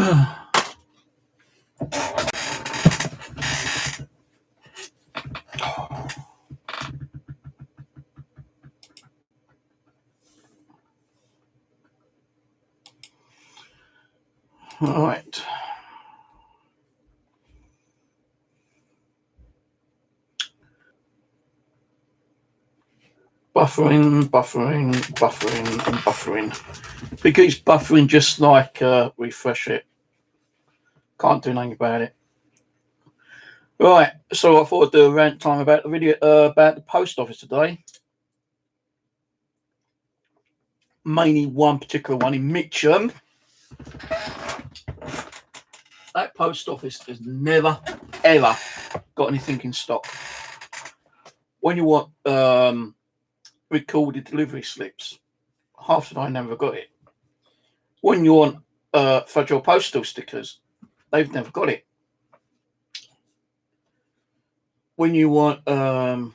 All right. Buffering. It keeps buffering just like refresh it. Can't do nothing about it. Right, so I thought I'd do a rant time about the video about the post office today. Mainly one particular one in Mitcham. That post office has never ever got anything in stock. When you want recorded delivery slips, half the time never got it. When you want federal postal stickers, they've never got it. When you want a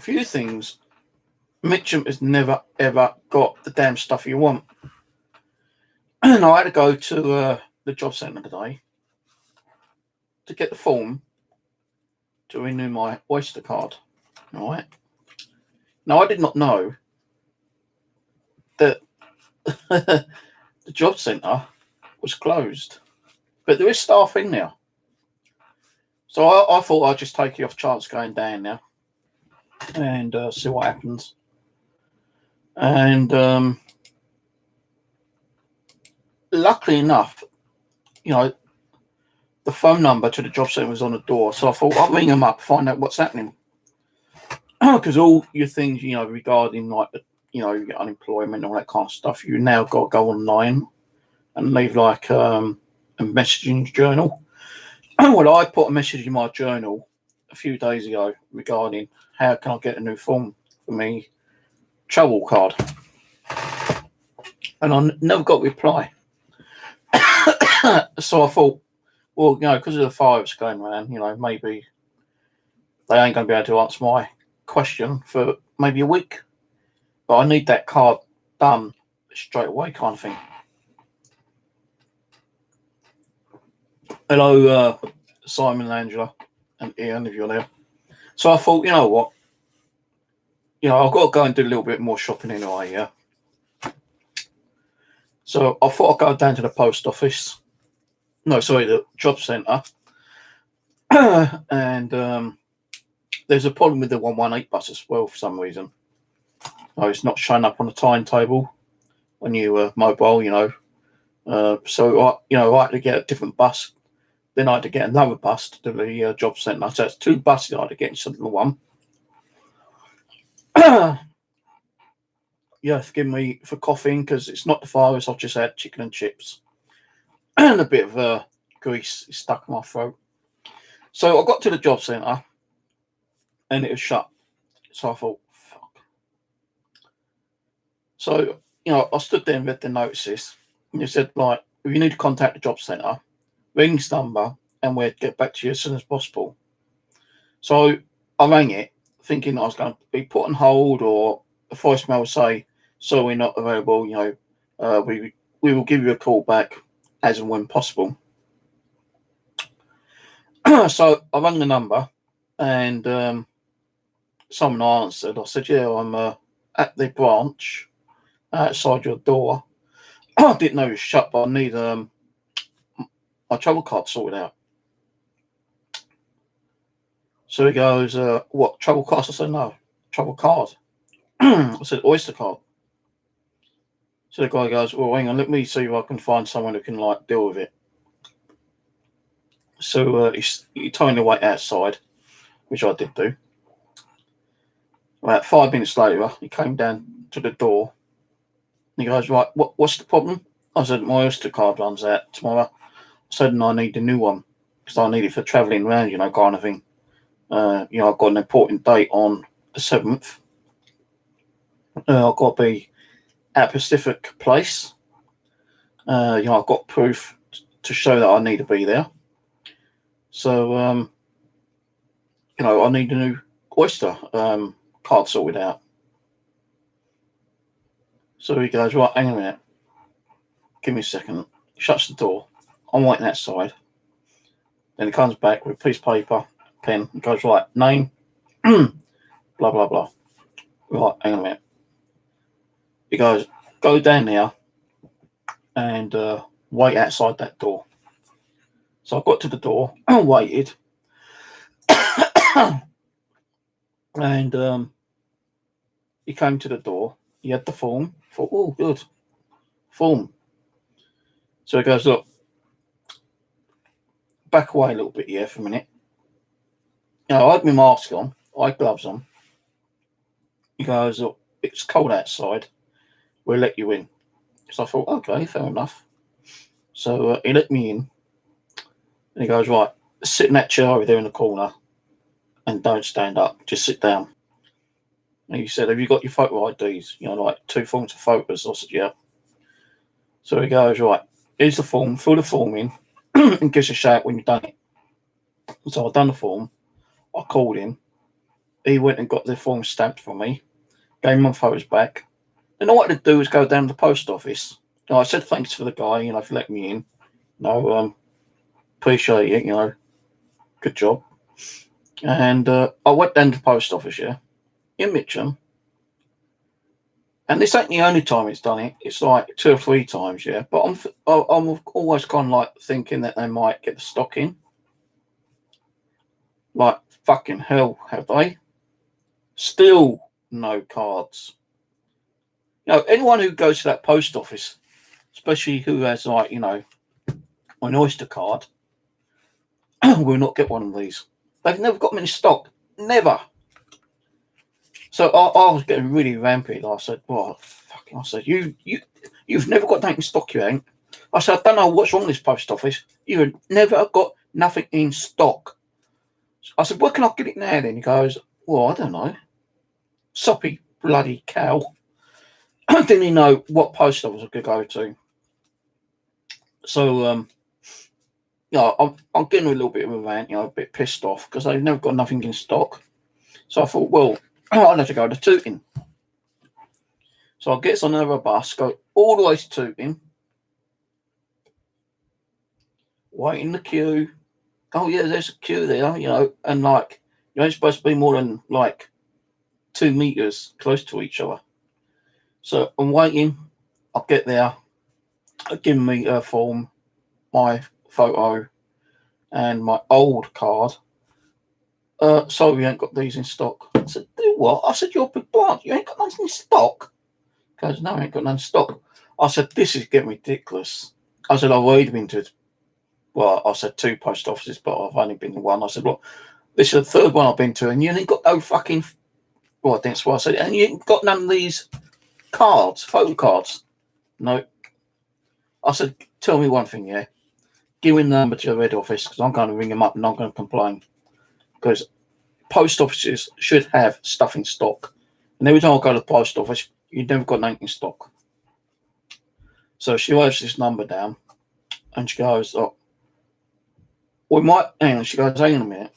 few things, Mitcham has never ever got the damn stuff you want. And I had to go to the job centre today to get the form to renew my Oyster card. All right. Now I did not know that the job centre was closed, but there is staff in there. So I thought I'd just take the off chance going down now and see what happens. And luckily enough, you know, the phone number to the job centre was on the door. So I thought I'll ring them up, find out what's happening. Because all your things, you know, regarding like, you know, your unemployment and all that kind of stuff, you now got to go online and leave like a messaging journal. Well, I put a message in my journal a few days ago regarding how can I get a new form for me travel card, and I never got a reply. So I thought, well, you know, because of the virus going around, you know, maybe they ain't going to be able to answer my question for maybe a week, but I need that card done straight away, kind of thing. Hello, Simon, Angela, and Ian, if you're there. So I thought, you know what, you know, I've got to go and do a little bit more shopping anyway, yeah. So I thought I'd go down to the post office. No, sorry, the job centre. And there's a problem with the 118 bus as well for some reason. Oh, it's not showing up on the timetable when you mobile, you know. So I had to get a different bus. Then I had to get another bus to the job centre. So it's two buses I had to get instead of the one. Yeah, forgive me for coughing because it's not the virus. I've just had chicken and chips and a bit of grease stuck in my throat. So I got to the job centre and it was shut. So I thought, fuck. So, you know, I stood there and read the notices. And it said, like, if you need to contact the job centre, ring this number and we'll get back to you as soon as possible. So I rang it thinking I was going to be put on hold, or a voicemail would say, so we're not available, you know, we will give you a call back as and when possible. So I rang the number and someone answered. I said, yeah, I'm at the branch outside your door. I didn't know it was shut, but I need my travel card sorted out. So he goes, what, travel card? I said, no, travel card. I said, Oyster card. So the guy goes, well, hang on, let me see if I can find someone who can, like, deal with it. So he told me to wait outside, which I did do. About 5 minutes later, he came down to the door. And he goes, right, what's the problem? I said, my Oyster card runs out tomorrow. I said, and I need a new one because I need it for travelling around, you know, kind of thing. You know, I've got an important date on the 7th. I've got to be at Pacific Place. You know, I've got proof to show that I need to be there. So, you know, I need a new Oyster card sorted out. So he goes, right, hang on a minute. give me a second. He shuts the door. I'm waiting outside. Then he comes back with a piece of paper, pen, and goes, right, name, blah, blah, blah. Right, hang on a minute. He goes, go down there and wait outside that door. So I got to the door, waited, and he came to the door. He had the form. I thought, oh, good. Form. So he goes, look, back away a little bit here for a minute. I had my mask on. I had gloves on. He goes, look, it's cold outside. We'll let you in. So I thought, okay, fair enough. So he let me in. And he goes, right, sit in that chair over there in the corner and don't stand up. Just sit down. And he said, have you got your photo IDs? Like 2 forms of photos. I said, yeah. So he goes, right, here's the form. Fill the form in and give us a shout when you've done it. So I've done the form. I called him. He went and got the form stamped for me. Gave him my photos back. Then all I had to do was go down to the post office. I said thanks for the guy, for letting me in. Appreciate it, good job. And I went down to the post office, in Mitcham. And this ain't the only time it's done it. It's like 2 or 3 times, But I'm always kind of like thinking that they might get the stock in. Like, fucking hell, have they? Still no cards. Anyone who goes to that post office, especially who has an Oyster card, will not get one of these. They've never got them in stock. Never. So I was getting really rampant. I said, well, fucking, I said, you've never got nothing in stock, you ain't. I said, I don't know what's wrong with this post office. You've never got nothing in stock. I said, where can I get it now then? He goes, well, I don't know. Soppy bloody cow. Didn't he know what post office I could go to? So, I'm getting a little bit of a rant, a bit pissed off because they've never got nothing in stock. So I thought, well, I'll have to go to Tooting. So I get on another bus, go all the way to Tooting, wait in the queue. Oh, yeah, there's a queue there, and you ain't supposed to be more than 2 meters close to each other. So I'm waiting. I'll get there. They'll give me a form, my photo, and my old card. So we ain't got these in stock. I said, do what? I said, you're a big plant. You ain't got nothing in stock. He goes, no, I ain't got nothing in stock. I said, this is getting ridiculous. I said, I've already been to, I said 2 post offices, but I've only been to 1. I said, look, this is the 3rd one I've been to, and you ain't got no fucking, that's what I said, and you ain't got none of these cards, photo cards. No. I said, tell me one thing, give me the number to the head office because I'm going to ring them up and I'm going to complain. Because post offices should have stuff in stock. And every time I go to the post office, you've never got nothing in stock. So she writes this number down and she goes, we might, hang on, she goes, hang on a minute.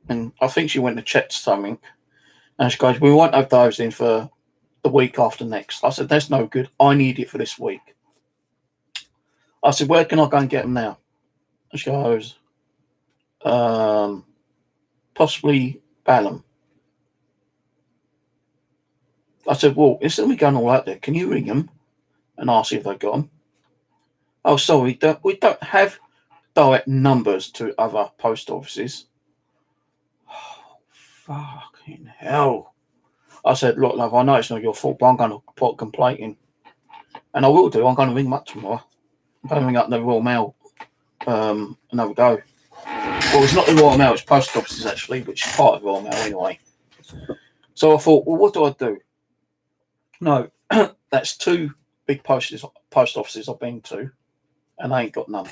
And I think she went to check something. And she goes, we won't have those in for the week after next. I said, that's no good. I need it for this week. I said, where can I go and get them now? And she goes, possibly Balham. I said, well, instead of me going all out there, can you ring them and ask if they got them? Oh, sorry, we don't have direct numbers to other post offices. Oh, fucking hell. I said, look, love, I know it's not your fault, but I'm going to put a complaint in. And I will do. I'm going to ring them up tomorrow. I'm going to ring up the Royal Mail and have a go. Well, it's not the Royal Mail, it's post offices actually, which is part of Royal Mail anyway. So I thought, well, what do I do? No, that's 2 big post offices I've been to, and I ain't got none.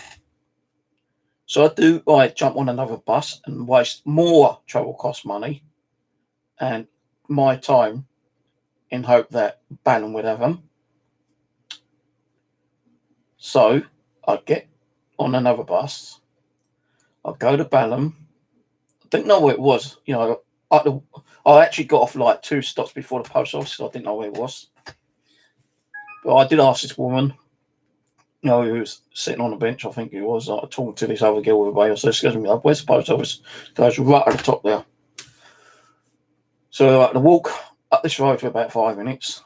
So I jump on another bus and waste more travel cost money and my time in hope that Balham would have them. So I get on another bus. I go to Balham. I didn't know where it was. I actually got off 2 stops before the post office. So I didn't know where it was. But I did ask this woman, You know, he was sitting on a bench, I think he was, like, talking to this other girl with a baby. I said, excuse me, where's the post office? Goes right at the top there. So I had to walk up this road for about 5 minutes.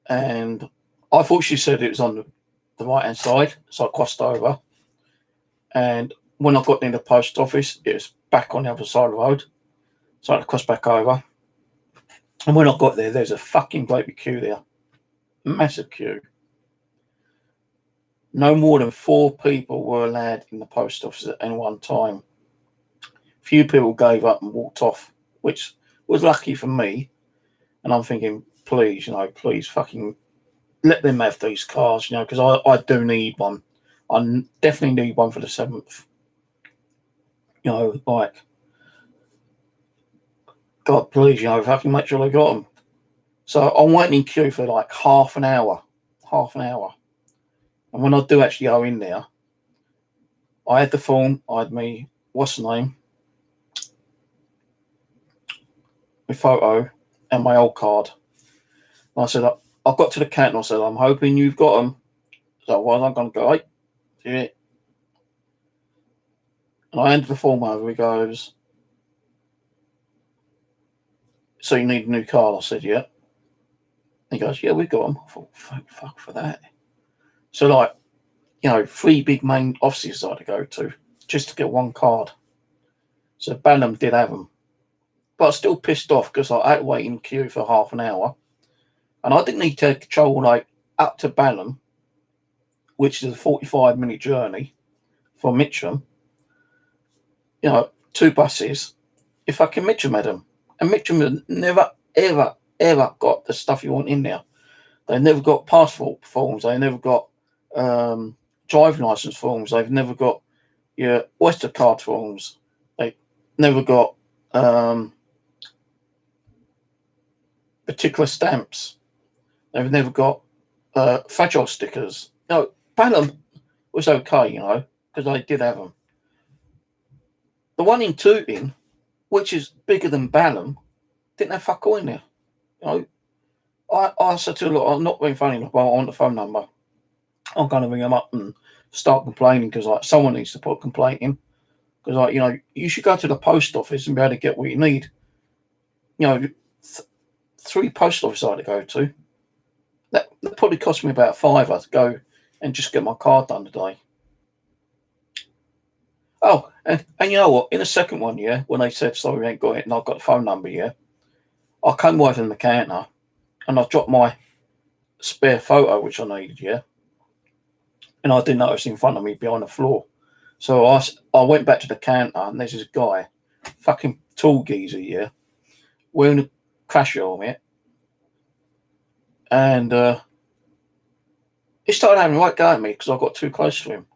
And I thought she said it was on the right-hand side, so I crossed over. And when I got near the post office, it was back on the other side of the road. So I had to cross back over. And when I got there, there's a fucking great big queue there. Massive queue. No more than 4 people were allowed in the post office at any one time. Few people gave up and walked off, which was lucky for me. And I'm thinking, please, please fucking let them have these cars, because I do need one. I definitely need one for the 7th. Like, God, please, fucking make sure they got them. So I'm waiting in queue for like half an hour. And when I do actually go in there, I had the form, I had me, what's the name? My photo and my old card. And I said, I got to the counter and I said, I'm hoping you've got them. So otherwise I'm going to go, hey, do it. And I handed the form over. He goes, so you need a new card? I said, yeah. He goes, yeah, we've got them. I thought, fuck for that. So, like, 3 big main offices I had to go to just to get one card. So Banham did have them. But I was still pissed off because I had to wait in queue for half an hour. And I didn't need to travel like up to Banham, which is a 45-minute journey from Mitcham. 2 buses. If I can Mitcham had them. And Mitcham had never, ever, ever got the stuff you want in there. They never got passport forms. They never got driving license forms. They've never got your Oyster card forms. They never got particular stamps. They've never got fragile stickers. Banham was okay, because I did have them. The one in Tooting, which is bigger than Banham, didn't have fuck all in there. I said to her, look, I'm not being funny enough, I want the phone number. I'm going to ring them up and start complaining because someone needs to put a complaint in. Because you should go to the post office and be able to get what you need. 3 post offices I had to go to. That probably cost me about £5 to go and just get my card done today. Oh, and you know what? In the second one, when they said, sorry, we ain't got it, and I've got the phone number, I came away from the counter and I dropped my spare photo, which I needed, and I didn't notice in front of me behind the floor. So I went back to the counter and there's this guy, fucking tall geezer, wearing a crash helmet. And he started having a right go at me because I got too close to him.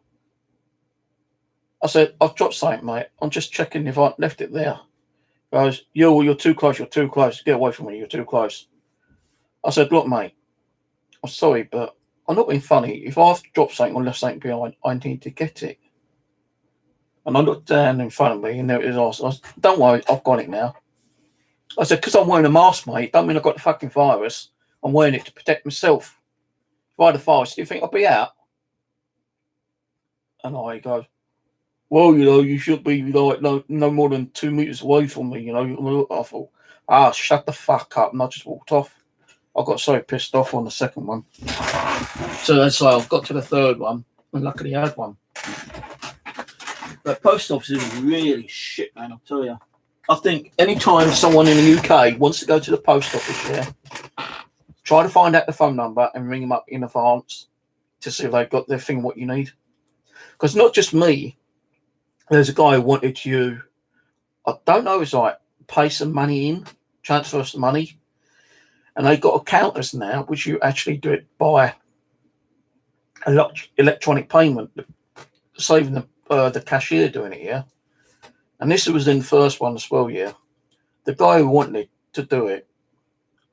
I said, I've dropped something, mate. I'm just checking if I left it there. He goes, you're too close. Get away from me. You're too close. I said, look, mate, I'm sorry, but I'm not being funny. If I've dropped something or left something behind, I need to get it. And I looked down in front of me and there it was. I said, don't worry, I've got it now. I said, because I'm wearing a mask, mate, don't mean I've got the fucking virus. I'm wearing it to protect myself. If I had a virus, do you think I'd be out? And he goes, well, you should be like no more than 2 meters away from me, I thought, shut the fuck up. And I just walked off. I got so pissed off on the second one. So that's why I've got to the third one and luckily I had one. But post office is really shit, man, I'll tell you. I think anytime someone in the UK wants to go to the post office, try to find out the phone number and ring them up in advance to see if they've got their thing, what you need. Because not just me, there's a guy who wanted you, I don't know, it's like pay some money in, transfer some money. And they've got counters now, which you actually do it by electronic payment, saving the cashier doing it, And this was in the first one as well, The guy who wanted to do it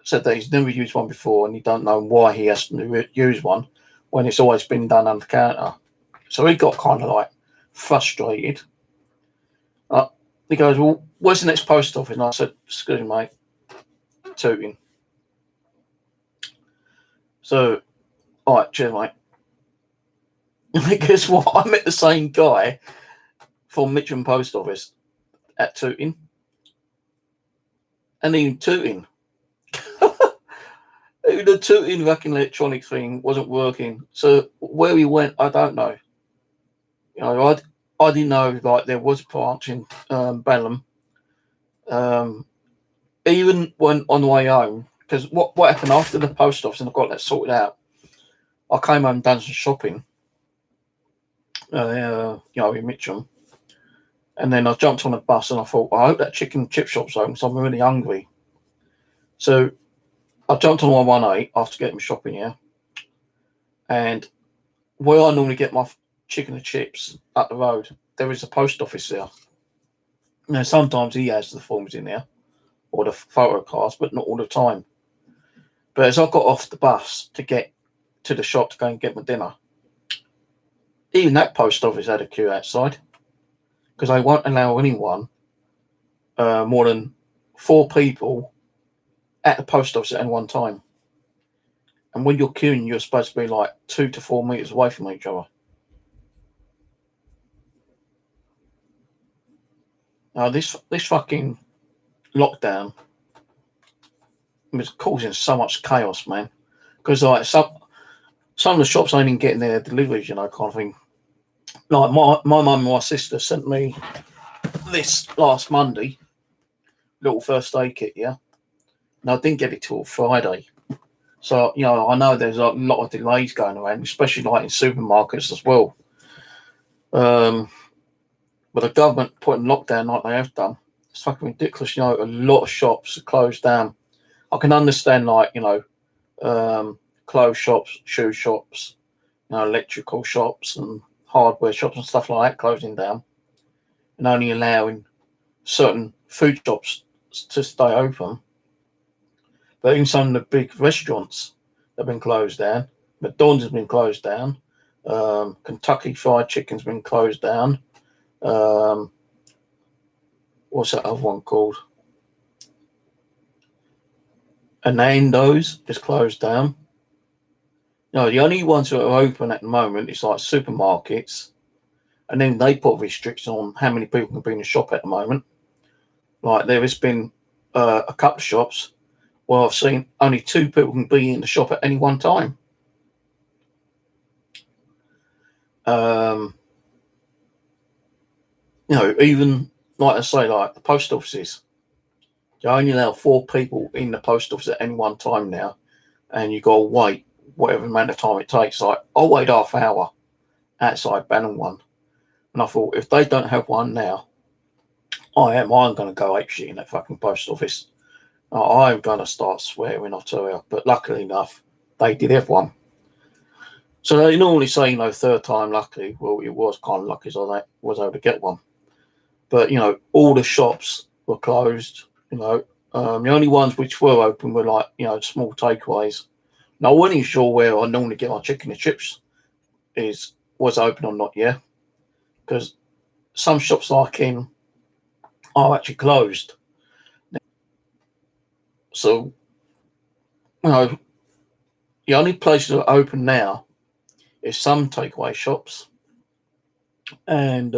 said that he's never used one before and he don't know why he has to use one when it's always been done under the counter. So he got kind of like frustrated. He goes, well, where's the next post office? And I said, excuse me, mate, Tooting. So, all right, cheers, mate. Because what? I met the same guy from Mitcham Post Office at Tooting. And even Tooting. The Tooting fucking electronic thing wasn't working. So where he went, I don't know. You know, I didn't know like there was a branch in Balham. Even when on the way home, because what happened after the post office and I got that sorted out, I came home and done some shopping, in Mitcham. And then I jumped on a bus and I thought, well, I hope that chicken and chip shop's open because I'm really hungry. So I jumped on 118 after getting my shopping here. And where I normally get my chicken and chips up the road, there is a post office there. Now, sometimes he has the forms in there or the photo cards, but not all the time. But as I got off the bus to get to the shop to go and get my dinner, even that post office had a queue outside because they won't allow anyone more than 4 people at the post office at any one time. And when you're queuing, you're supposed to be like 2 to 4 meters away from each other. Now, this fucking lockdown was causing so much chaos, man. Because like some of the shops ain't even getting their deliveries, kind of thing. Like my mum and my sister sent me this last Monday, little first aid kit, yeah. And I didn't get it till Friday. So, I know there's a lot of delays going around, especially like in supermarkets as well. But the government putting lockdown like they have done, it's fucking ridiculous. A lot of shops are closed down. I can understand, like, clothes shops, shoe shops, electrical shops and hardware shops and stuff like that closing down and only allowing certain food shops to stay open. But even some of the big restaurants have been closed down. McDonald's has been closed down. Kentucky Fried Chicken's been closed down. What's that other one called? Nando's is closed down. The only ones that are open at the moment is like supermarkets, and then they put restrictions on how many people can be in the shop at the moment. Like there has been a couple of shops where I've seen only 2 people can be in the shop at any one time. Even like I say, like the post offices, you only allow 4 people in the post office at any one time now, and you got to wait whatever amount of time it takes. Like I'll wait half hour outside Bannon one, and I thought if they don't have one now, I'm going to go apeshit in that fucking post office. I'm going to start swearing, I tell you. But luckily enough, they did have one. So they normally say, third time lucky. Well, it was kind of lucky, so I was able to get one. But, all the shops were closed. The only ones which were open were like, small takeaways. Now, I wasn't sure where I normally get my chicken and chips was open or not, yeah. Because some shops like in are actually closed. So, the only places that are open now is some takeaway shops and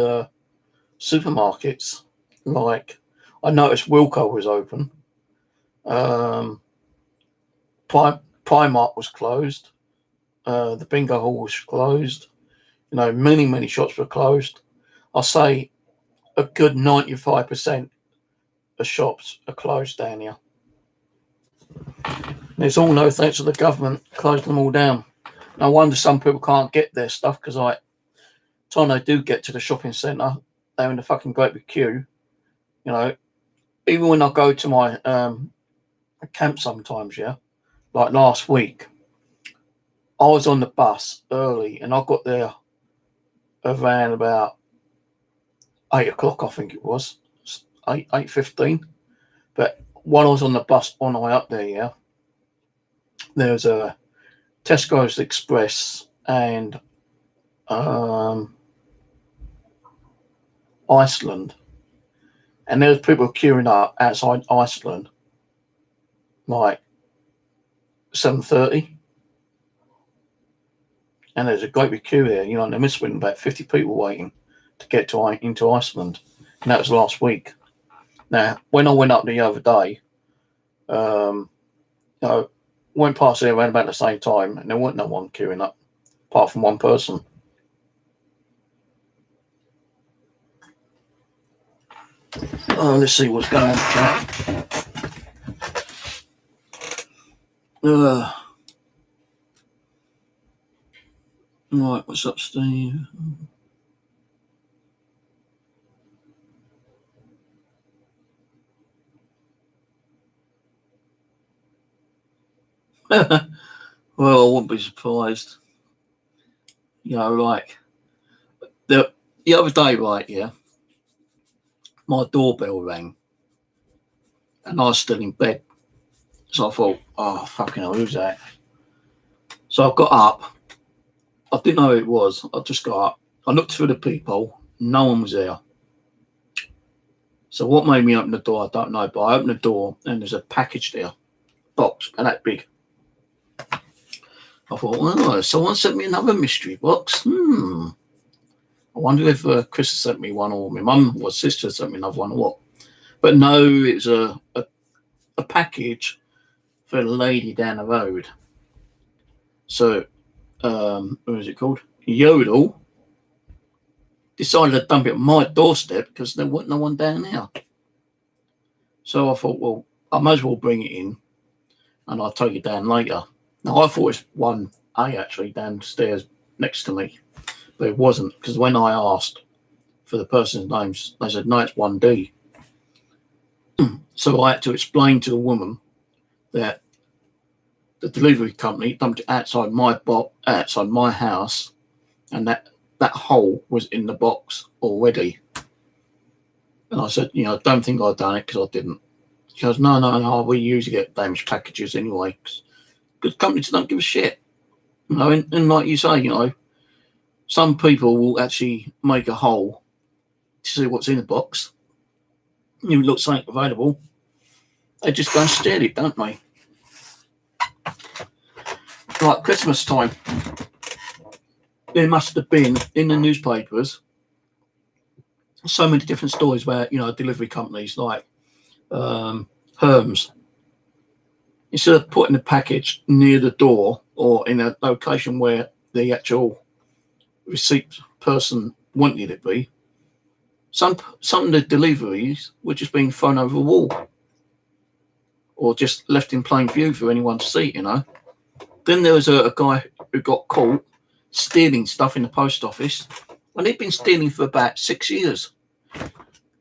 supermarkets. Like, I noticed Wilco was open. Primark was closed. The bingo hall was closed. Many shops were closed. I'll say a good 95% of shops are closed down here. And it's all no thanks to the government closing them all down. And I wonder some people can't get their stuff because, like, time they do get to the shopping centre, they're in a fucking great big queue. Even when I go to my camp sometimes, yeah, like last week, I was on the bus early and I got there around about 8 o'clock, I think it was, 8:15. But while I was on the bus on the way up there, yeah, there was a Tesco's Express and Iceland. And there was people queuing up outside Iceland, like 7:30. and there's a great big queue here. And there must have been about 50 people waiting to get into Iceland, and that was last week. Now, when I went up the other day, went past there around about the same time, and there wasn't no one queuing up, apart from one person. Let's see what's going on, chat. Right, what's up, Steve? Well, I wouldn't be surprised. Like the other day, right? Yeah, my doorbell rang, and I was still in bed. So I thought, oh, fucking hell, who's that? So I got up. I didn't know who it was. I just got up. I looked through the peephole. No one was there. So what made me open the door, I don't know. But I opened the door, and there's a package there. Box, and that big. I thought, well, someone sent me another mystery box. I wonder if Chris has sent me one, or my mum or sister sent me another one, or what. But no, it's a package for a lady down the road. So, what is it called? Yodel decided to dump it on my doorstep because there wasn't no one down there. So I thought, well, I might as well bring it in, and I'll take it down later. Now, I thought it was 1A actually downstairs next to me, but it wasn't, because when I asked for the person's names, they said, no, it's 1D. So I had to explain to the woman that the delivery company dumped it outside my house, and that hole was in the box already. And I said, don't think I'd done it, because I didn't. She goes, no, we usually get damaged packages anyway, because companies don't give a shit. And like you say, some people will actually make a hole to see what's in the box. You look something available, they just go and steal it, don't they? Like Christmas time, there must have been in the newspapers so many different stories where delivery companies like Hermes, instead of putting the package near the door or in a location where the actual receipt person wanted it to be, some of the deliveries were just being thrown over a wall or just left in plain view for anyone to see. Then there was a guy who got caught stealing stuff in the post office, and he'd been stealing for about 6 years.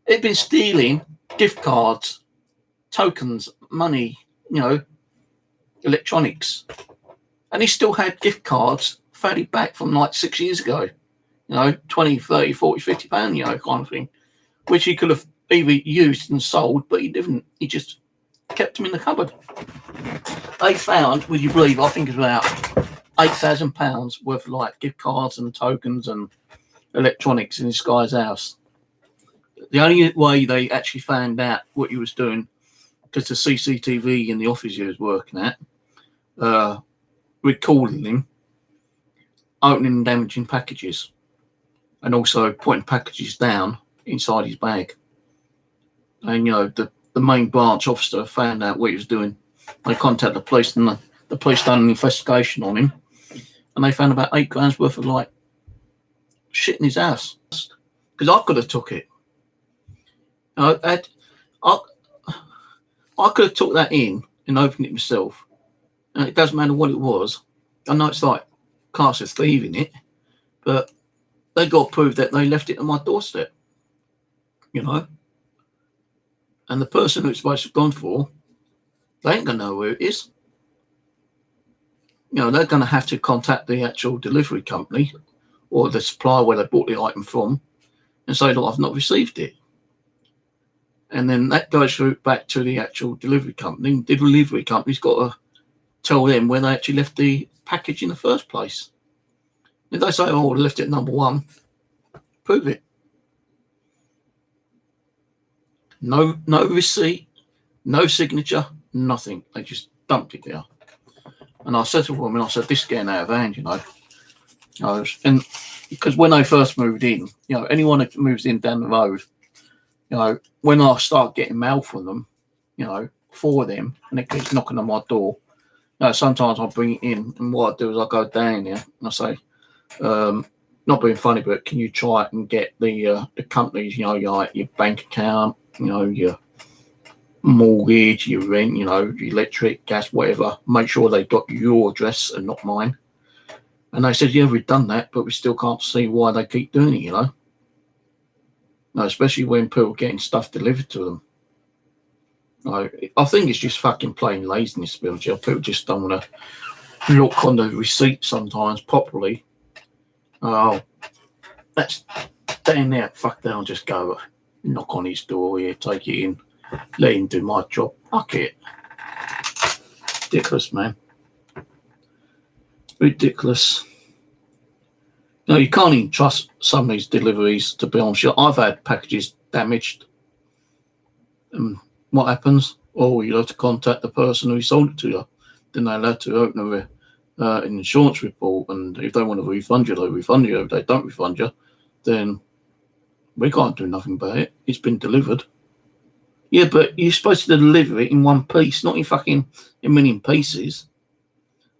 He'd been stealing gift cards, tokens, money, electronics, and he still had gift cards fairly back from like 6 years ago, 20, 30, 40, 50 pound, kind of thing, which he could have either used and sold, but he didn't. He just kept them in the cupboard. They found, would you believe, I think it's about £8,000 worth of like gift cards and tokens and electronics in this guy's house. The only way they actually found out what he was doing, because the CCTV in the office he was working at recording him opening and damaging packages, and also putting packages down inside his bag. And the main branch officer found out what he was doing. They contacted the police, and the police done an investigation on him, and they found about £8,000 worth of like shit in his house. Because I could have took it. I could have took that in and opened it myself, and it doesn't matter what it was. I know it's like class of thieving it, but they got to prove that they left it on my doorstep, and the person who it's supposed to have gone for, they ain't gonna know where it is. They're going to have to contact the actual delivery company or the supplier where they bought the item from and say, look, I've not received it. And then that goes through back to the actual delivery company. The delivery company's got to tell them where they actually left the package in the first place. If they say, oh, I left it at number 1, prove it. No receipt, no signature, nothing. They just dumped it there. And I said to the woman, this is getting out of hand, And because when I first moved in, anyone that moves in down the road, when I start getting mail from them, for them, and it keeps knocking on my door, sometimes I bring it in, and what I do is I go down there and I say, not being funny, but can you try it and get the companies, your bank account, your mortgage, your rent, your electric, gas, whatever, make sure they got your address and not mine. And they said, yeah, we've done that, but we still can't see why they keep doing it, No, especially when people are getting stuff delivered to them. I think it's just fucking plain laziness, people just don't want to look on the receipt sometimes properly. Oh, that's down there. Fuck that, I'll just go knock on his door here, take it in, let him do my job. Fuck it. Ridiculous, man. Ridiculous. No, you can't even trust some of these deliveries, to be honest. I've had packages damaged. What happens? Oh, you have to contact the person who sold it to you. Then they're allowed to open an insurance report, and if they want to refund you, they'll refund you. If they don't refund you, then we can't do nothing about it. It's been delivered. Yeah, but you're supposed to deliver it in one piece, not in fucking a million pieces.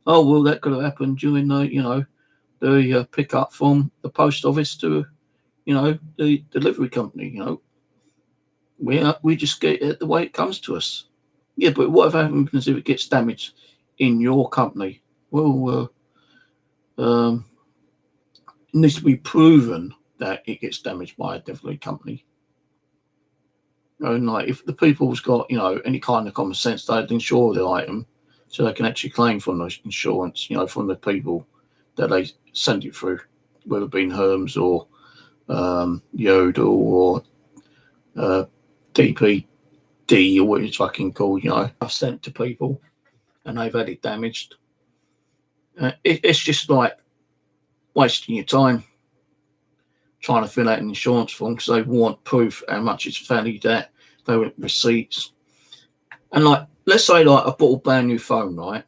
Oh, well, that could have happened during the pick-up from the post office to, the delivery company, We just get it the way it comes to us. Yeah, but what happens if it gets damaged in your company? Well, it needs to be proven that it gets damaged by a delivery company. And if the people's got, any kind of common sense, they'd insure the item so they can actually claim from the insurance, from the people that they send it through, whether it be Hermes or Yodel or DPD or what it's fucking called, I've sent to people and they've had it damaged. It's just like wasting your time trying to fill out an insurance form because they want proof how much it's valued at. They want receipts. And let's say I bought a brand new phone, right?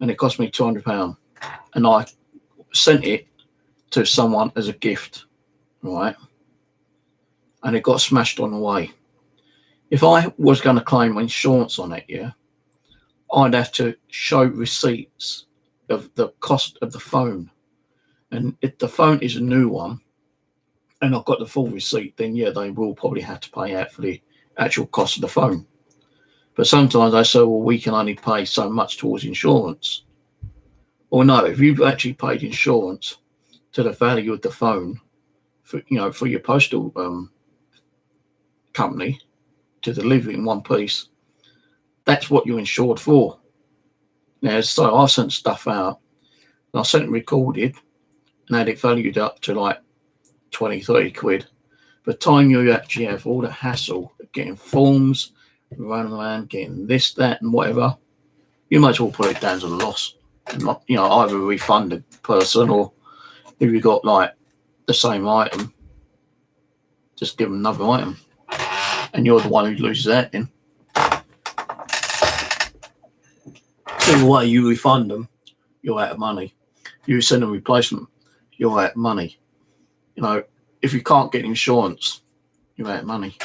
And it cost me £200. And I sent it to someone as a gift, right? And it got smashed on the way. If I was going to claim insurance on it, I'd have to show receipts of the cost of the phone. And if the phone is a new one and I've got the full receipt, then they will probably have to pay out for the actual cost of the phone. But sometimes they say, well, we can only pay so much towards insurance. Or no, if you've actually paid insurance to the value of the phone for your postal company to deliver it in one piece, that's what you're insured for. Now, so I sent stuff out and I sent it recorded and had it valued up to 20, 30 quid. By the time you actually have all the hassle of getting forms, running around, getting this, that, and whatever, you might as well put it down as a loss. Not, either refund the person, or if you got the same item, just give them another item. And you're the one who loses out then. Either way, you refund them, you're out of money. You send a replacement, you're out of money. If you can't get insurance, you're out of money.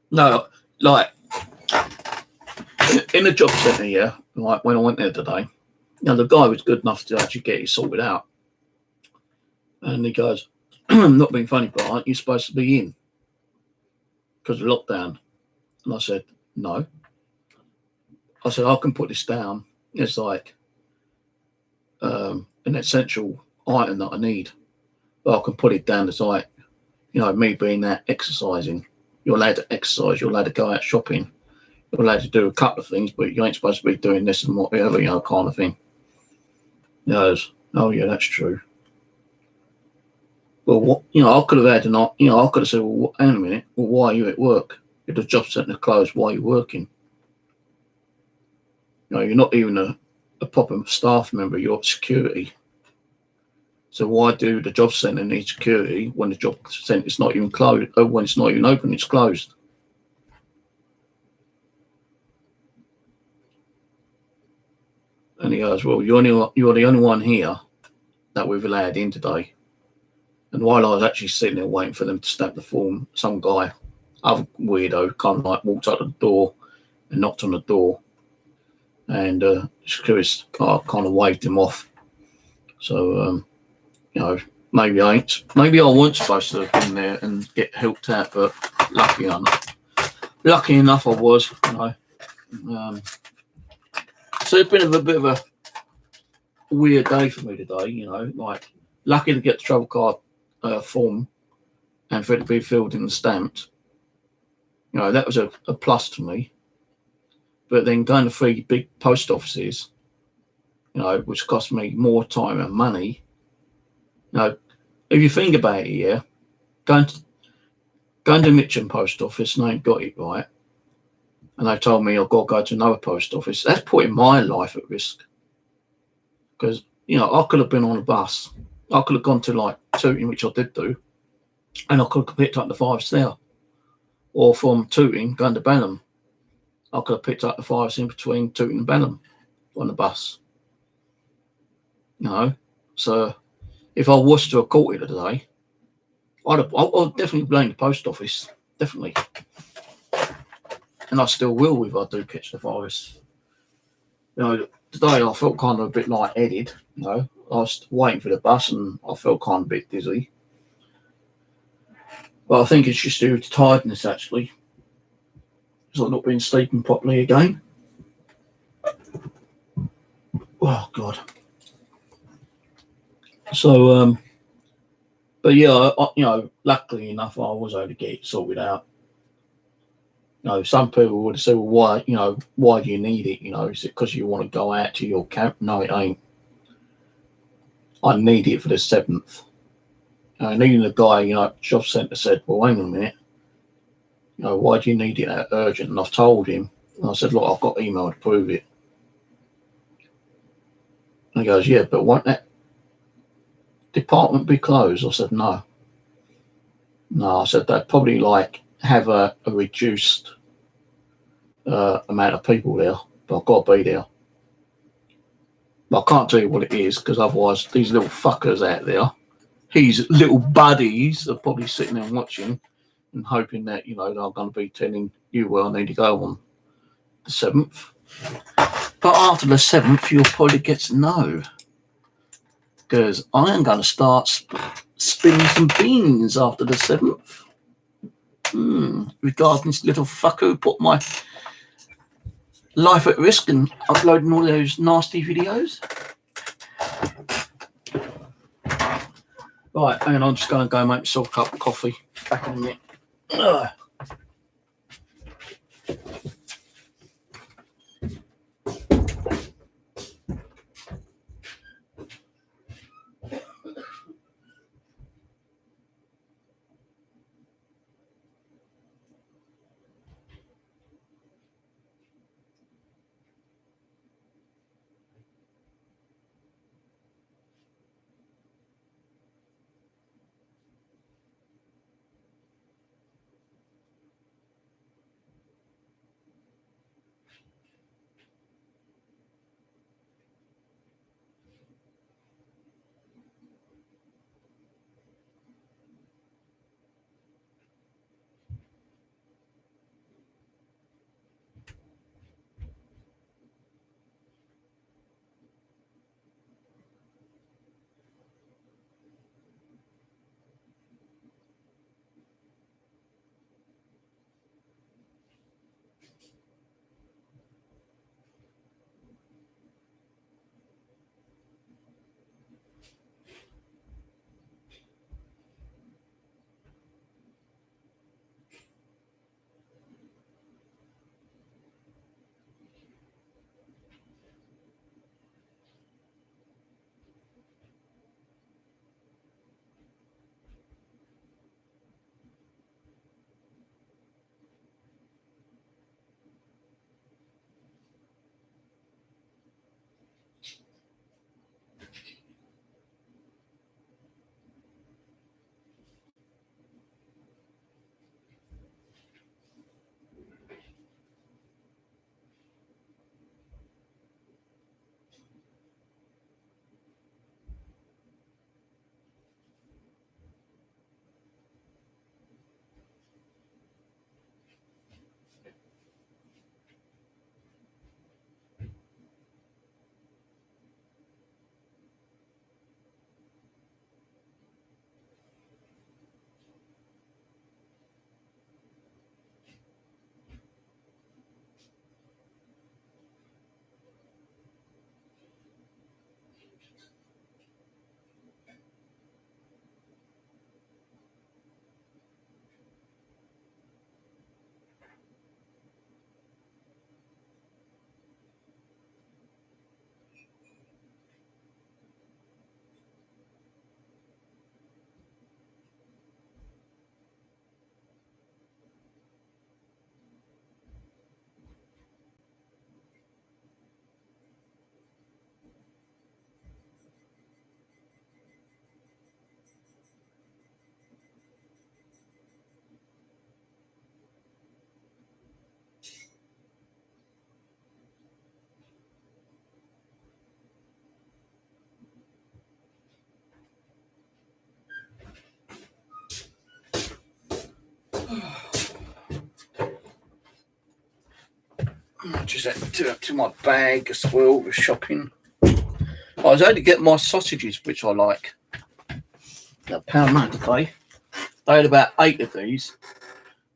No, in the job centre, when I went there today, the guy was good enough to actually get it sorted out. And he goes, not being funny, but aren't you supposed to be in because of lockdown? And I said, no. I said, I can put this down. It's an essential item that I need. But I can put it down as me being that exercising. You're allowed to exercise, you're allowed to go out shopping, you're allowed to do a couple of things, but you ain't supposed to be doing this and whatever, kind of thing. He goes, oh yeah, that's true. Well, what, I could have had I could have said, well, hang a minute, well, why are you at work? if the job centre closed while you're working. You're not even a proper staff member, you're security. So why do the job centre need security when the job centre is not even closed, or when it's not even open, it's closed? And he goes, well, you're the only one here that we've allowed in today. And while I was actually sitting there waiting for them to stamp the form, some guy, other weirdo, kind of like walked up to the door and knocked on the door. And security kind of waved him off. So, maybe I wasn't supposed to have been there and get helped out, but lucky enough I was, so it's been a bit of a weird day for me today, like lucky to get the travel card form and for it to be filled in and stamped. That was a plus to me. But then going to 3 big post offices, which cost me more time and money. If you think about it, yeah, going to Mitcham post office and I ain't got it right, and they told me I've got to go to another post office. That's putting my life at risk. Because, I could have been on a bus. I could have gone to like Tooting, which I did do, and I could have picked up the 5s there. Or from Tooting, going to Benham, I could have picked up the 5s in between Tooting and Benham on the bus. So if I was to have caught it today, I'd definitely blame the post office, definitely. And I still will if I do catch the virus. Today I felt kind of a bit lightheaded. I was waiting for the bus and I felt kind of a bit dizzy. But I think it's just due to tiredness, actually, because I've not been sleeping properly again. Oh, God. So, but yeah, luckily enough, I was able to get it sorted out. Some people would say, well, why do you need it? Is it because you want to go out to your camp? No, it ain't. I need it for the 7th. And even the guy, job centre said, well, hang on a minute. Why do you need it that urgent? And I've told him. And I said, look, I've got email to prove it. And he goes, yeah, but won't that department be closed? I said, no. No, I said, they'd probably have a reduced amount of people there, but I've got to be there. But I can't tell you what it is, because otherwise these little fuckers out there, his little buddies, are probably sitting there watching and hoping that, they're going to be telling you where I need to go on the 7th. But after the 7th, you'll probably get to know, because I am going to start spinning some beans after the 7th. Regarding this little fucker who put my life at risk and uploading all those nasty videos. Right, hang on, I'm just going to go make myself a cup of coffee. Back in a minute. I just had to empty my bag as well with shopping. I was only getting my sausages, which I like. £1 today. They had about 8 of these,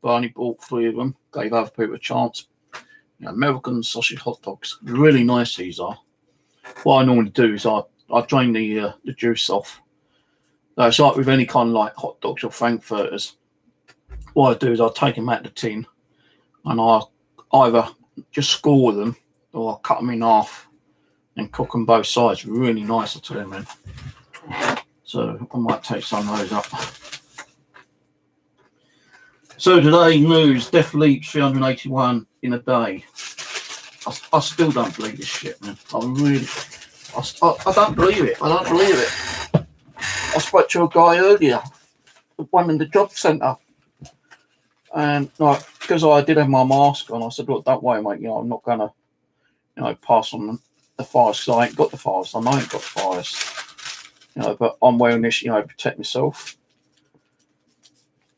but I only bought 3 of them. Gave other people a chance. American sausage hot dogs. Really nice these are. What I normally do is I drain the juice off. It's like with any kind of like hot dogs or frankfurters. What I do is I take them out of the tin and I either just score them or I cut them in half and cook them both sides. Really nice, I tell you, man. So I might take some of those up. So today, news, death leap 381 in a day. I still don't believe this shit, man. I don't believe it. I don't believe it. I spoke to a guy earlier, one in the job centre, and like because I did have my mask on, I said, "Look, don't worry, mate. I'm not gonna, pass on the virus because I ain't got the virus. I know I ain't got the virus. But I'm wearing this, to protect myself."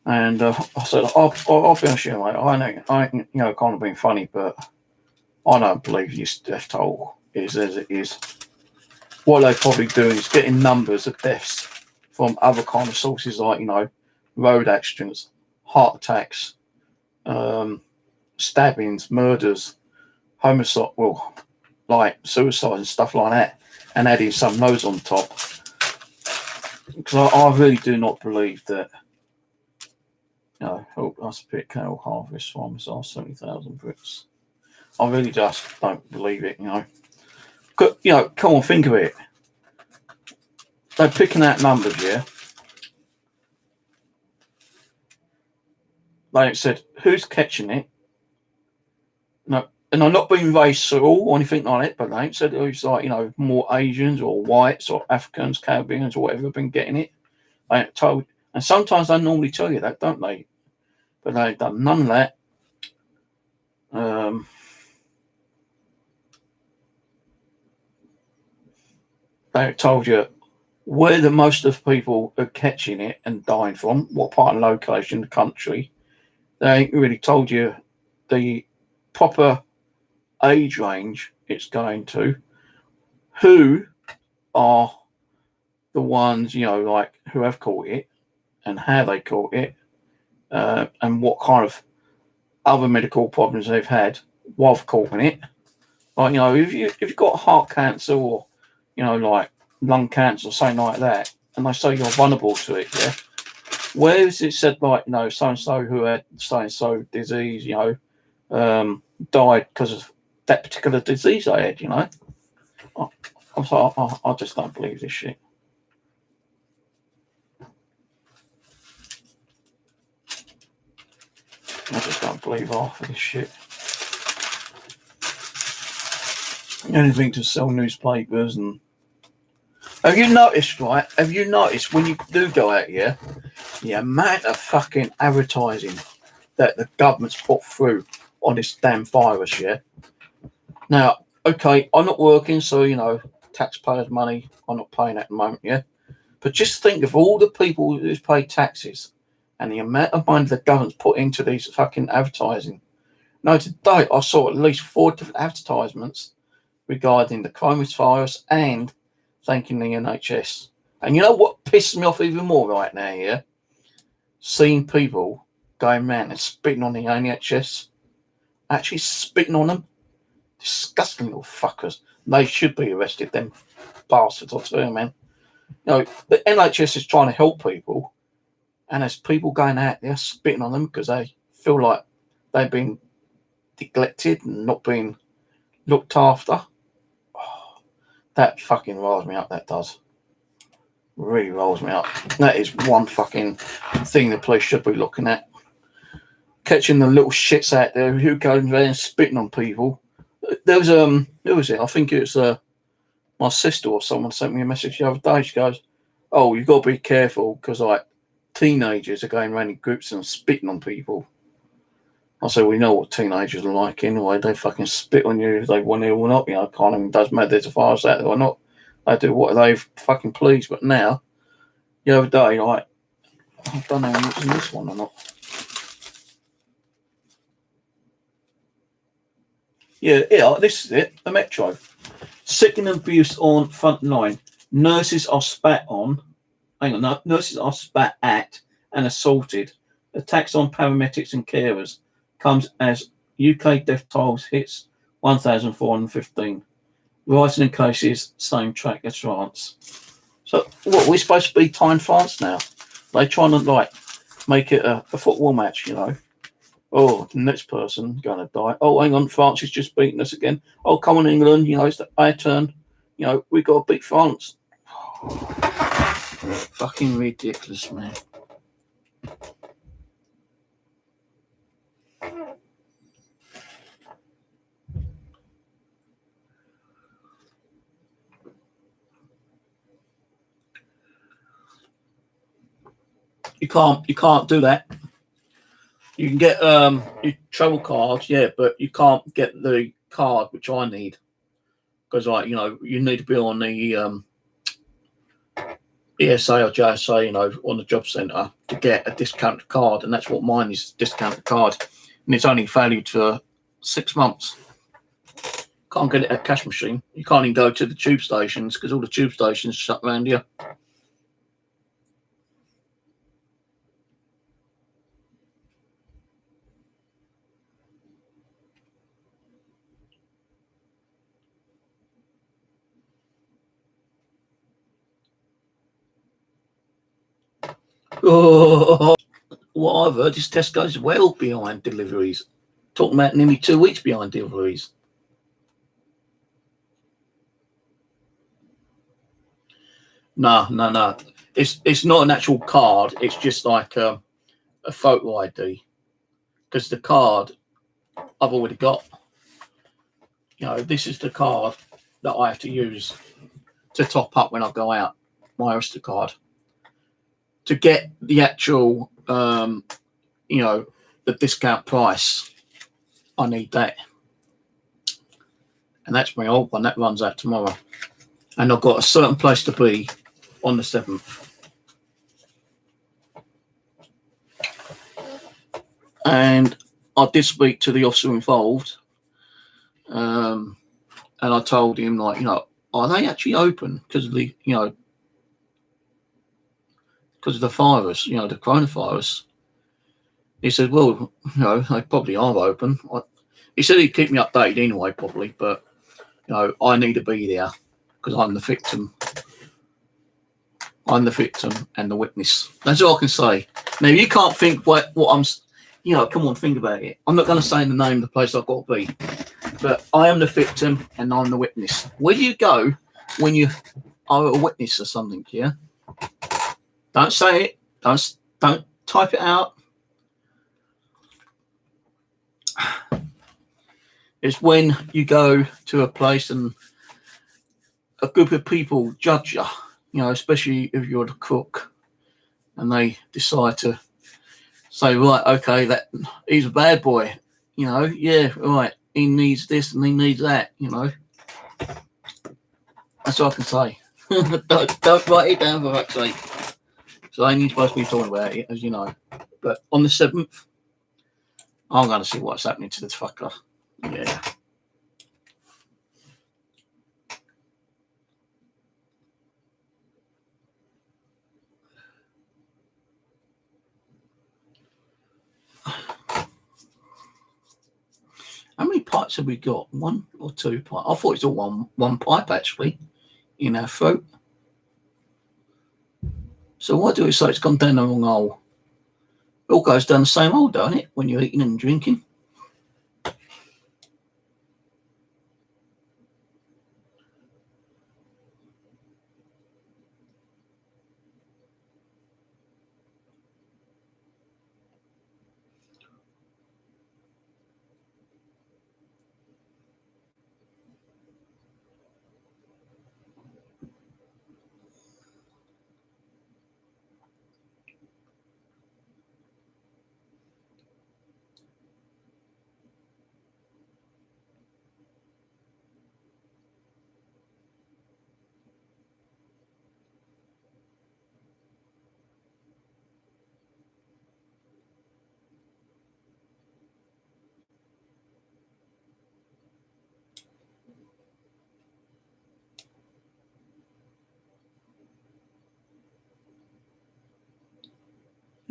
And I said, "I'll be honest with you, mate. I ain't, kind of being funny, but I don't believe this death toll is as it is. What they're probably doing is getting numbers of deaths from other kind of sources like, road accidents, heart attacks, stabbings, murders, homicide, like suicide and stuff like that, and adding some of those on top. Because I really do not believe that, help us pick cattle harvest farmers are 70,000 bricks. I really just don't believe it, Come on, think of it. They're picking out numbers, yeah? They said, who's catching it? No, and I'm not being racial or anything like it, but they ain't said it was like, more Asians or whites or Africans, Caribbeans or whatever been getting it. They ain't told. And sometimes they normally tell you that, don't they? But they've done none of that. They told you where the most of people are catching it and dying from, what part of the location, the country. They ain't really told you the proper age range it's going to, who are the ones, like who have caught it and how they caught it, and what kind of other medical problems they've had while caught it. Like, if you've got heart cancer or, like lung cancer or something like that, and they say you're vulnerable to it, yeah. Where is it said like, so and so who had so and so disease, died because of that particular disease I had, I just don't believe this shit. I just don't believe half of this shit. Anything to sell newspapers and. Have you noticed when you do go out here, the amount of fucking advertising that the government's put through on this damn virus, yeah? Now, okay, I'm not working, so, taxpayers' money, I'm not paying at the moment, yeah? But just think of all the people who pay taxes and the amount of money the government's put into these fucking advertising. Now, today I saw at least 4 different advertisements regarding the coronavirus and thanking the NHS. And you know what pisses me off even more right now, yeah? Seeing people going around and spitting on the NHS. Actually spitting on them. Disgusting little fuckers. They should be arrested, them bastards, I tell you, man. The NHS is trying to help people, and there's people going out there spitting on them because they feel like they've been neglected and not being looked after. That fucking rolls me up, that does. Really rolls me up. That is one fucking thing the police should be looking at. Catching the little shits out there who goes around and spitting on people. There was, who was it? I think it was my sister or someone sent me a message the other day. She goes, "Oh, you've got to be careful because, like, teenagers are going around in groups and spitting on people." I said, we know what teenagers are like anyway. They fucking spit on you if they want to or not. Kind of doesn't matter there's a virus out there or not. They do what they fucking please. But now, the other day, like, I don't know if it's in this one or not. Yeah, this is it. The Metro. Sick abuse on front line. Nurses are spat on. Hang on, no, nurses are spat at and assaulted. Attacks on paramedics and carers comes as UK death tolls hits 1,415. Rising in cases, same track as France. So what, we're supposed to be tying France now? They trying to like make it a football match, you know? Oh, the next person gonna die. Oh, hang on, France is just beating us again. Oh, come on, England, you know, it's our turn. You know, we got to beat France. Fucking ridiculous, man. You can't do that. You can get your travel cards, yeah, but you can't get the card which I need because, like, you know, you need to be on the ESA or JSA, you know, on the job centre to get a discounted card, and that's what mine is, discounted card, and it's only valued for 6 months. Can't get it at a cash machine. You can't even go to the tube stations because all the tube stations shut around here. Oh, what I've heard is Tesco's well behind deliveries. Talking about nearly 2 weeks behind deliveries. No. It's not an actual card. It's just like a photo ID. Because the card I've already got. You know, this is the card that I have to use to top up when I go out. My Oyster card. To get the actual, you know, the discount price, I need that. And that's my old one. That runs out tomorrow. And I've got a certain place to be on the 7th. And I did speak to the officer involved. And I told him, like, you know, are they actually open because of the, you know, because of the virus, you know, the coronavirus? He said, well, you know, they probably are open. He said he'd keep me updated anyway, probably, but, you know, I need to be there because I'm the victim. I'm the victim and the witness. That's all I can say. Now, you can't think what I'm, you know, come on, think about it. I'm not going to say the name of the place I've got to be, but I am the victim and I'm the witness. Where do you go when you are a witness or something, yeah? Don't say it. Don't type it out. It's when you go to a place and a group of people judge you, you know, especially if you're the cook, and they decide to say, right, okay, that he's a bad boy, you know, yeah, right, he needs this and he needs that, you know. That's all I can say. don't write it down for fuck's sake. So I ain't supposed to be talking about it, as you know. But on the 7th, I'm going to see what's happening to this fucker. Yeah. How many pipes have we got? 1 or 2 pipes? I thought it's all one pipe, actually, in our throat. So why do we say it's gone down the wrong hole? It all goes down the same hole, don't it, when you're eating and drinking?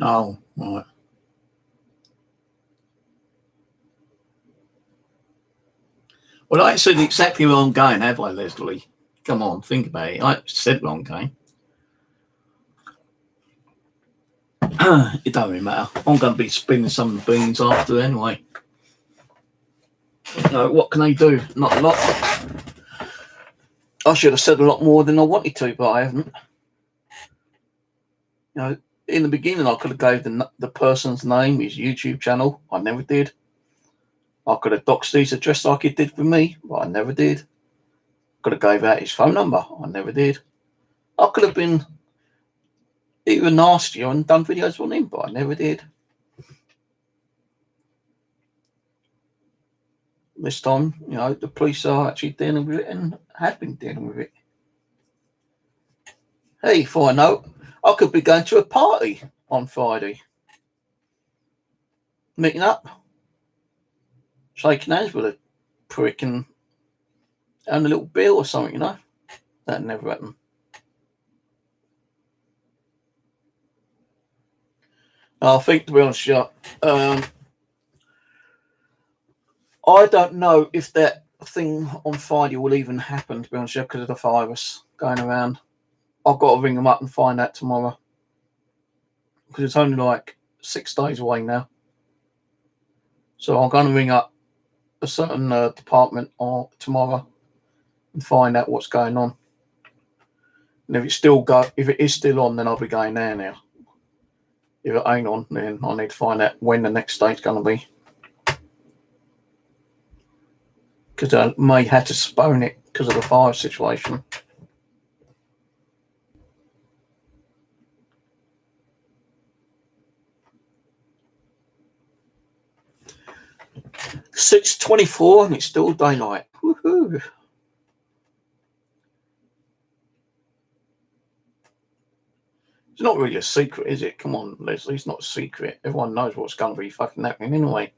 Oh, right. Well, I ain't said exactly where I'm going, have I, Leslie? Come on, think about it. I said where I'm going. It don't really matter. I'm going to be spinning some of the beans after anyway. What can they do? Not a lot. I should have said a lot more than I wanted to, but I haven't. In the beginning, I could have gave the person's name, his YouTube channel. I never did. I could have doxed his address like he did with me, but I never did. Could have gave out his phone number. I never did. I could have been even nastier and done videos on him, but I never did. This time, the police are actually dealing with it and have been dealing with it. Hey, for I know, I could be going to a party on Friday. Meeting up, shaking hands with a prick and having a little beer or something, That never happened. I think, to be honest with you, I don't know if that thing on Friday will even happen, to be honest with you, because of the virus going around. I've got to ring them up and find out tomorrow. Because it's only like 6 days away now. So I'm going to ring up a certain department tomorrow and find out what's going on. And if it is still on, then I'll be going there now. If it ain't on, then I need to find out when the next date's going to be. Because I may have to postpone it because of the fire situation. $6:24 and it's still daylight. Woohoo! It's not really a secret, is it? Come on, Leslie, it's not a secret. Everyone knows what's going to be fucking happening anyway.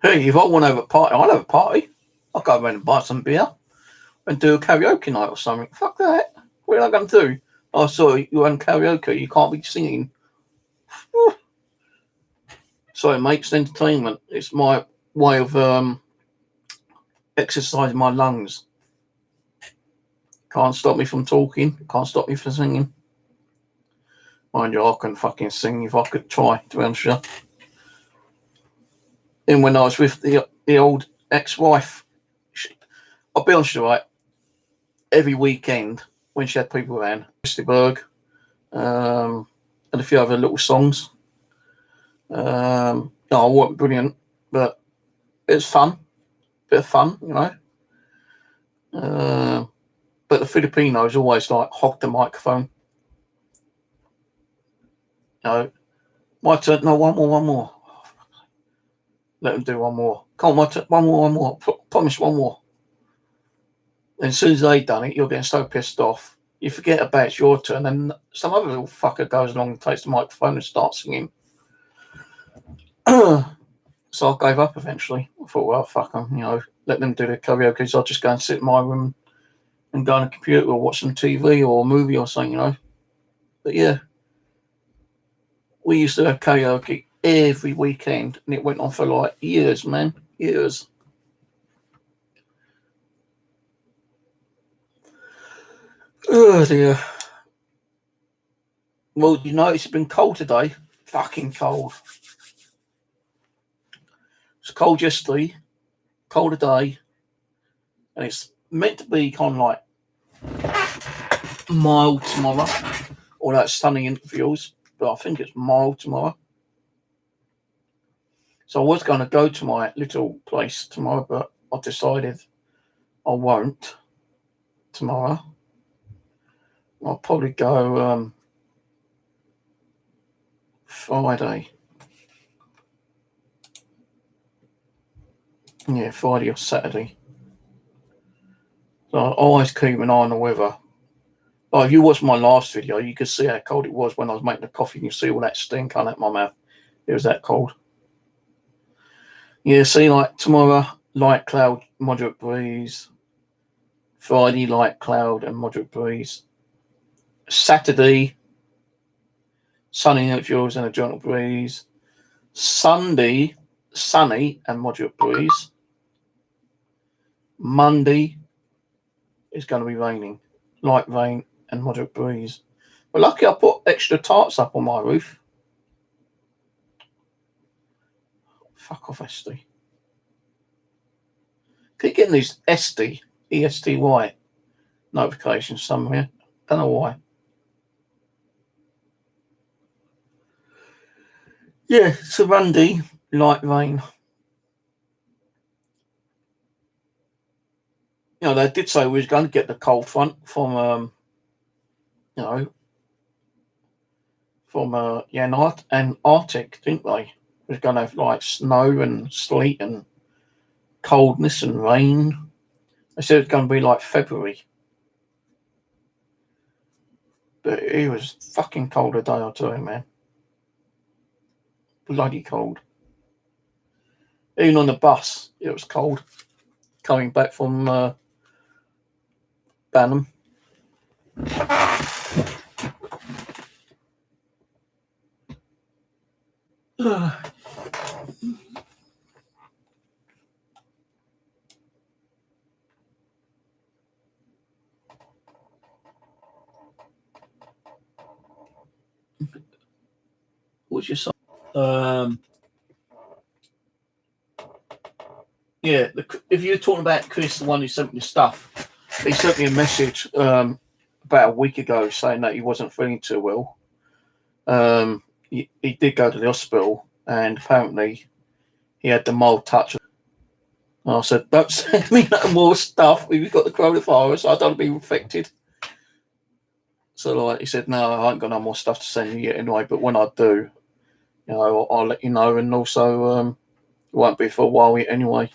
Hey, if I want to have a party, I'll have a party. I'll go around and buy some beer and do a karaoke night or something. Fuck that. What am I going to do? Oh, sorry, you're on karaoke. You can't be singing. Sorry, mate, it's entertainment. It's my way of exercising my lungs. Can't stop me from talking. Can't stop me from singing. Mind you, I can fucking sing if I could try, to be honest with you. And when I was with the old ex-wife, I'll be honest with you, right? Every weekend when she had people around, Christyberg, and a few other little songs. I wasn't brilliant, but it was fun. Bit of fun, But the Filipinos always hog the microphone. My turn. No, one more. Let them do one more. Come on, my turn. One more. Promise one more. And as soon as they done it, you're getting so pissed off. You forget about it's your turn, and some other little fucker goes along and takes the microphone and starts singing. So I gave up eventually. I thought, well, fuck them, let them do the karaoke. So I'll just go and sit in my room and go on a computer or watch some TV or a movie or something, But yeah, we used to have karaoke every weekend, and it went on for years, man, years. Oh dear. Well, it's been cold today. Fucking cold. It's cold yesterday, cold today, and it's meant to be kind of mild tomorrow. All that sunny interviews, but I think it's mild tomorrow. So I was going to go to my little place tomorrow, but I decided I won't tomorrow. I'll probably go Friday. Yeah, Friday or Saturday. So I always keep an eye on the weather. If you watched my last video, you could see how cold it was when I was making the coffee. You see all that stink on at my mouth. It was that cold. Yeah, see, like tomorrow, light cloud, moderate breeze. Friday, light cloud and moderate breeze. Saturday, sunny neutral and a gentle breeze. Sunday, sunny and moderate breeze. Monday is going to be raining, light rain and moderate breeze. But lucky I put extra tarps up on my roof. Fuck off, SD. Keep getting these SD, ESTY notifications somewhere. Don't know why. Yeah, so Monday, light rain. You know, they did say we was going to get the cold front from, you know, from and Arctic, didn't they? We was going to have like snow and sleet and coldness and rain. They said it's going to be like February. But it was fucking cold a day, I'll tell you, man. Bloody cold. Even on the bus, it was cold. Coming back from Banham. What's your song? Yeah, if you're talking about Chris, the one who sent me the stuff, he sent me a message about a week ago saying that he wasn't feeling too well. He did go to the hospital and apparently he had the mild touch. And I said, don't send me no more stuff if you've got the coronavirus. I don't want to be infected. So like he said, no, I ain't got no more stuff to send you yet anyway, but when I do, you know, I'll let you know, and also it won't be for a while yet anyway.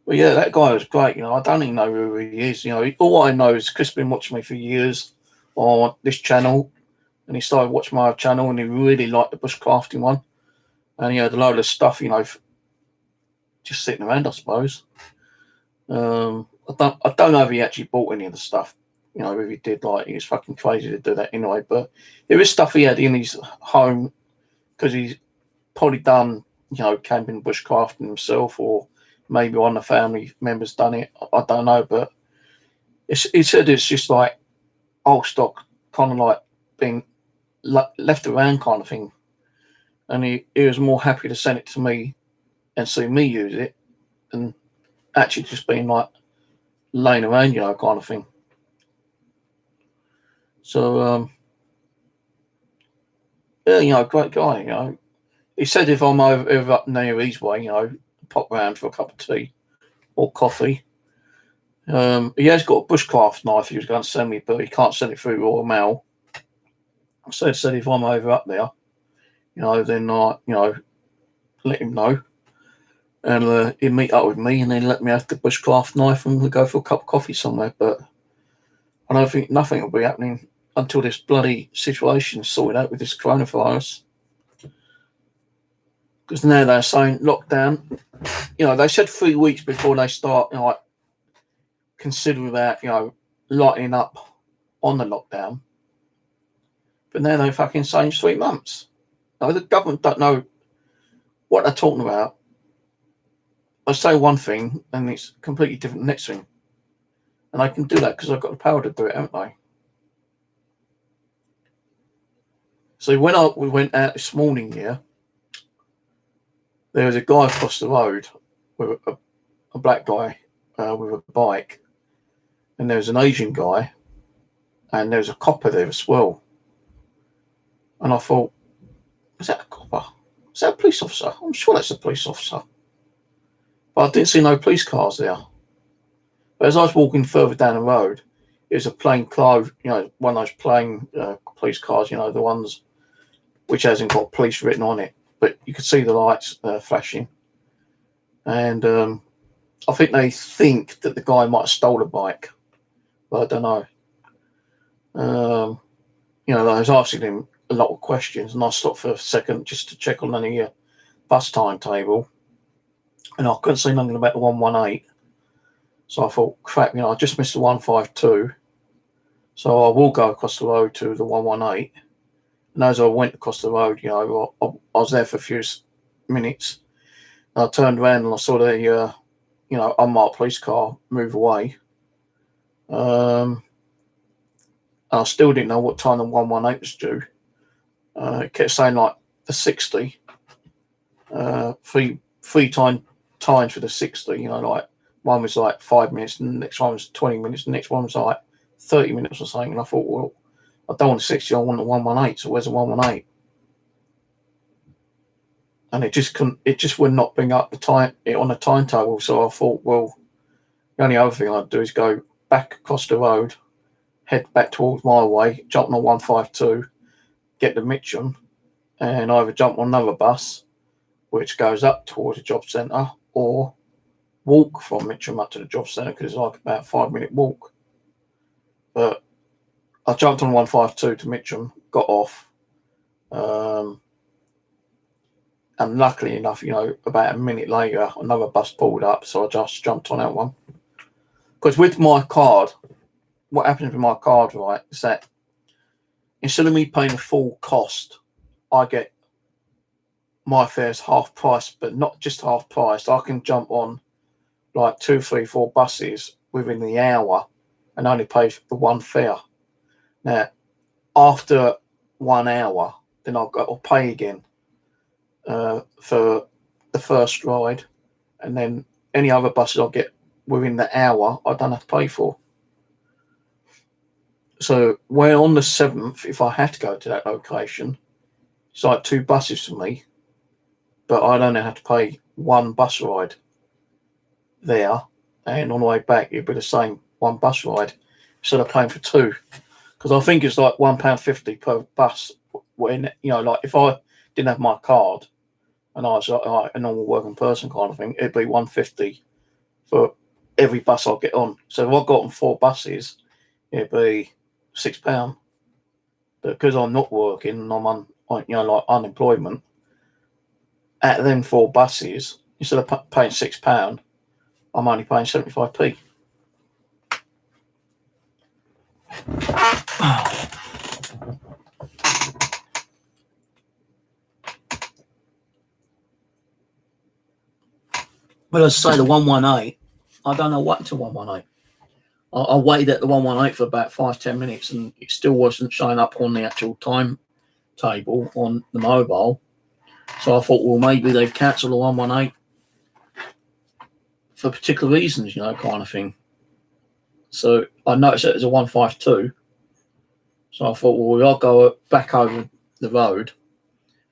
But yeah, that guy was great. You know, I don't even know who he is. You know, all I know is Chris has been watching me for years on this channel, and he started watching my channel, and he really liked the bushcrafting one, and he had a load of stuff, you know, just sitting around, I suppose. I don't know if he actually bought any of the stuff. You know, if he did, like, he was fucking crazy to do that anyway. But there is stuff he had in his home because he's probably done, you know, camping, bushcrafting himself, or maybe one of the family members done it. I don't know, but he said it's just like old stock, kind of like being left around kind of thing. And he was more happy to send it to me and see me use it than actually just being like laying around, you know, kind of thing. So, yeah, you know, great guy, you know. He said if I'm over up near his way, you know, pop round for a cup of tea or coffee. He has got a bushcraft knife he was going to send me, but he can't send it through Royal Mail. So he said if I'm over up there, you know, then you know, let him know, and he'd meet up with me, and then let me have the bushcraft knife, and we'll go for a cup of coffee somewhere. But I don't think nothing will be happening until this bloody situation is sorted out with this coronavirus. Because now they're saying lockdown. You know, they said 3 weeks before they start, you know, like, consider about, you know, lightening up on the lockdown. But now they're fucking saying 3 months. You know, the government don't know what they're talking about. I say one thing and it's completely different next thing. And I can do that because I've got the power to do it, haven't I? So when we went out this morning here, there was a guy across the road with a black guy with a bike, and there was an Asian guy, and there was a copper there as well. And I thought, is that a copper? Is that a police officer? I'm sure that's a police officer. But I didn't see no police cars there. But as I was walking further down the road, it was a plain clothes, you know, one of those plain police cars, you know, the ones which hasn't got police written on it, but you could see the lights flashing. And I think they think that the guy might have stole a bike, but I don't know. You know, I was asking him, a lot of questions, and I stopped for a second just to check on any bus timetable, and I couldn't see nothing about the 118. So I thought, crap, I just missed the 152. So I will go across the road to the 118. And as I went across the road, I was there for a few minutes. And I turned around and I saw the, unmarked police car move away. And I still didn't know what time the 118 was due. It kept saying like the 60. Three times for the 60, like one was like 5 minutes and the next one was 20 minutes, and the next one was like 30 minutes or something. And I thought, well, I don't want the 60, I want the 118, so where's the 118? And it just would not bring up it on the timetable. So I thought, well, the only other thing I'd do is go back across the road, head back towards my way, jump on 152, get to Mitcham, and either jump on another bus, which goes up towards the job centre, or walk from Mitcham up to the job centre, because it's like about a 5-minute walk. But I jumped on 152 to Mitcham, got off, and luckily enough, about a minute later, another bus pulled up, so I just jumped on that one. Because with my card, what happens with my card, right, is that instead of me paying the full cost, I get my fares half price, but not just half price. I can jump on like 2, 3, 4 buses within the hour and only pay for the one fare. Now, after 1 hour, then I've got to pay again for the first ride, and then any other buses I get within the hour, I don't have to pay for. So where on the 7th, if I had to go to that location, it's like 2 buses for me, but I'd only have to pay 1 bus ride there, and on the way back it'd be the same 1 bus ride instead of paying for 2. Because I think it's like £1.50 per bus. When like if I didn't have my card and I was like a normal working person kind of thing, it'd be £1.50 for every bus I get on. So if I got on 4 buses, it'd be £6. But because I'm not working and I'm on like unemployment, at them 4 buses, instead of paying £6, I'm only paying 75p. But as I say, the 118, I don't know what until 118. I waited at the 118 for about 5-10 minutes, and it still wasn't showing up on the actual timetable on the mobile. So I thought, well, maybe they've cancelled the 118 for particular reasons, kind of thing. So I noticed that there's a 152. So I thought, well, I'll go back over the road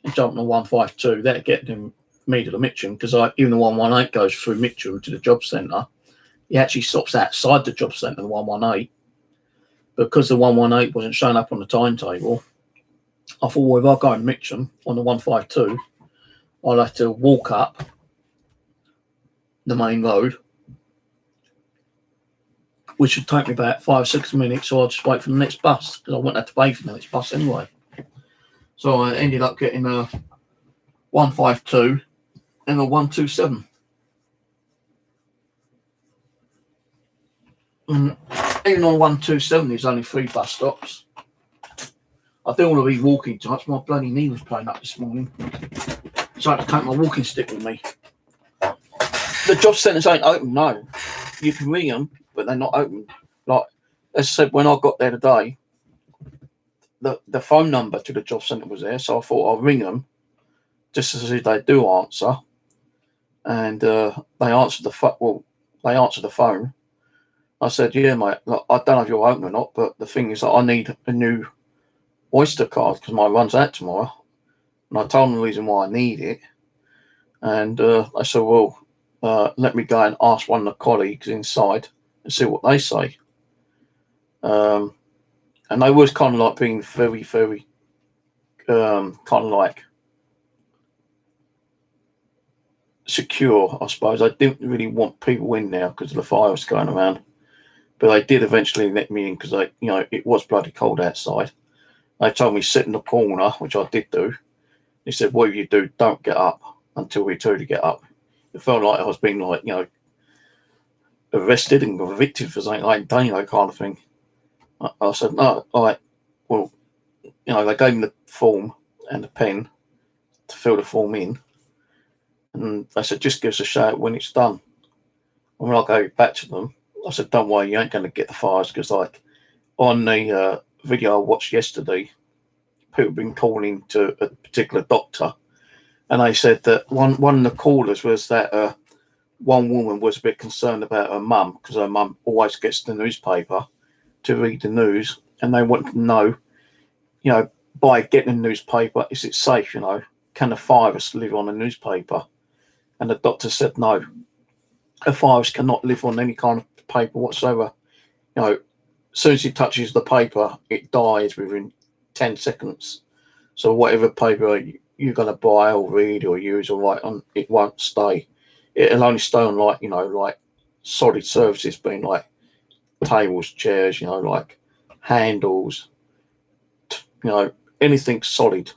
and jump on 152. That'll get me to the Mitcham, because even the 118 goes through Mitcham to the job centre. He actually stops outside the job centre, the 118. Because the 118 wasn't showing up on the timetable, I thought, well, if I go in Mitcham on the 152, I'll have to walk up the main road, which would take me about 5-6 minutes, so I'll just wait for the next bus, because I wouldn't have to pay for the next bus anyway. So I ended up getting a 152 and a 127. And even on 127, there's only 3 bus stops. I don't want to be walking too much. My bloody knee was playing up this morning, so I had to take my walking stick with me. The job centres ain't open, no. You can ring them, but they're not open. Like as I said, when I got there today, the phone number to the job centre was there, so I thought I'll ring them just to see if they do answer. And they answered the phone. I said, yeah, mate, look, I don't know if you're open or not, but the thing is that I need a new Oyster card because mine runs out tomorrow. And I told them the reason why I need it. And I said, well, let me go and ask one of the colleagues inside and see what they say. And they was kind of like being very, very kind of like secure, I suppose. I didn't really want people in there because of the fire was going around. But they did eventually let me in because it was bloody cold outside. They told me sit in the corner, which I did do. He said, whatever you do, don't get up until we tell you to get up. It felt like I was being like, arrested and convicted for something like that, kind of thing. I said, no, all right, well, they gave me the form and the pen to fill the form in. And they said, just give us a shout when it's done. And when I go back to them, I said, don't worry, you ain't going to get the fires, because on the video I watched yesterday, people have been calling to a particular doctor, and they said that one of the callers was that one woman was a bit concerned about her mum, because her mum always gets the newspaper to read the news, and they want to know, by getting the newspaper, is it safe, can a virus live on a newspaper? And the doctor said no, a virus cannot live on any kind of paper whatsoever. As soon as it touches the paper, it dies within 10 seconds. So whatever paper you're going to buy or read or use or write on, it won't stay. It'll only stay on like solid surfaces, being like tables, chairs, like handles, anything solid.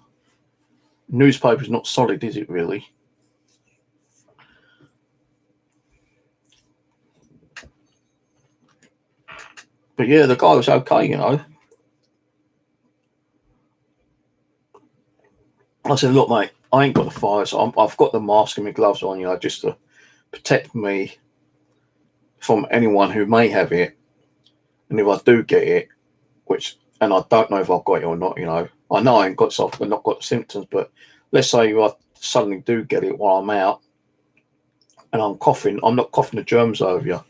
Newspaper's not solid, is it really? But yeah, the guy was okay, I said, look, mate, I ain't got the fire, so I've got the mask and my gloves on, just to protect me from anyone who may have it. And if I do get it, and I don't know if I've got it or not, I know I ain't got something, I've not got the symptoms, but let's say I suddenly do get it while I'm out and I'm coughing, I'm not coughing the germs over you.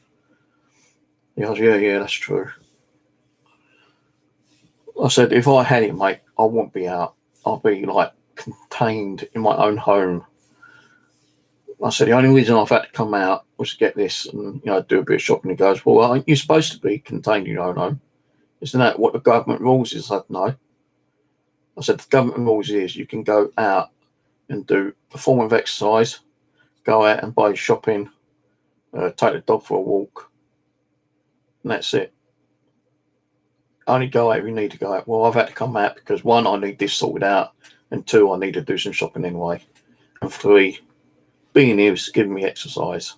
He goes, yeah, that's true. I said, if I had it, mate, I wouldn't be out. I'll be like contained in my own home. I said, the only reason I've had to come out was to get this and, do a bit of shopping. He goes, well, aren't you supposed to be contained in your own home? Isn't that what the government rules is? I said, no. I said, the government rules is you can go out and do a form of exercise, go out and buy shopping, take the dog for a walk, and that's it. Only go out if you need to go out. Well, I've had to come out because 1, I need this sorted out, and 2, I need to do some shopping anyway, and 3, being here is giving me exercise.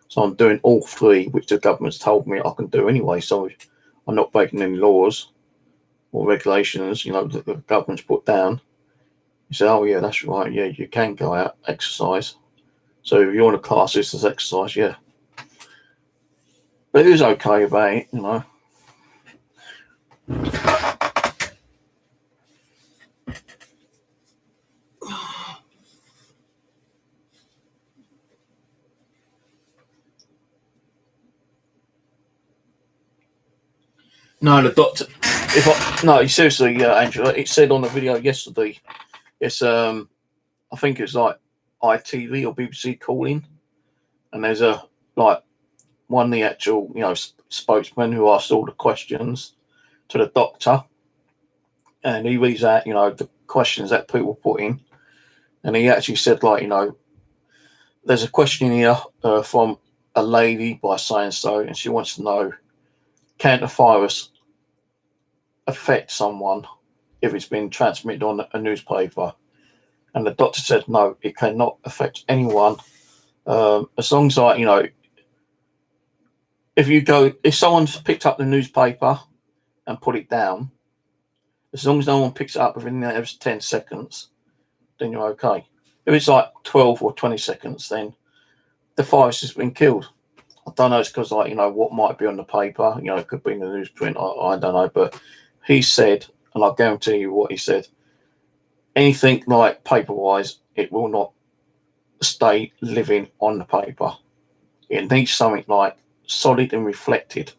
So I'm doing all 3, which the government's told me I can do anyway. So I'm not breaking any laws or regulations, that the government's put down. He said, oh yeah, that's right. Yeah, you can go out, exercise. So if you want to class this as exercise, yeah. But it was okay about it, No, the doctor. Seriously, Angela. It said on the video yesterday. It's I think it's like ITV or BBC calling, and there's one of the actual spokesmen who asked all the questions to the doctor, and he reads out the questions that people put in, and he actually said there's a question here from a lady by so and she wants to know, can the virus affect someone if it's been transmitted on a newspaper? And the doctor said, no, it cannot affect anyone. As long as if someone's picked up the newspaper and put it down, as long as no one picks it up within those 10 seconds, then you're okay. If it's like 12 or 20 seconds, then the virus has been killed. I don't know, it's because what might be on the paper, it could be in the newsprint, I don't know, but he said, and I guarantee you what he said, anything like paper-wise, it will not stay living on the paper. It needs something like solid and reflected.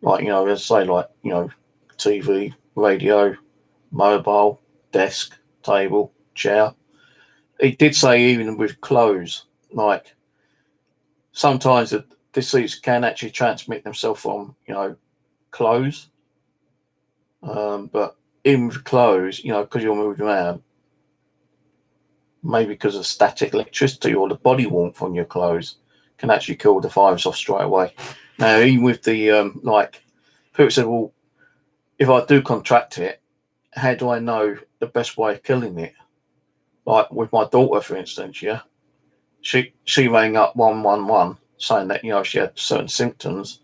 Let's say TV, radio, mobile, desk, table, chair. He did say even with clothes, sometimes the disease can actually transmit themselves from, clothes. But even with clothes, because you're moving around, maybe because of static electricity or the body warmth on your clothes, can actually kill the virus off straight away. Now, even with the, people said, well, if I do contract it, how do I know the best way of killing it? Like with my daughter, for instance, yeah, she rang up 111 saying that she had certain symptoms,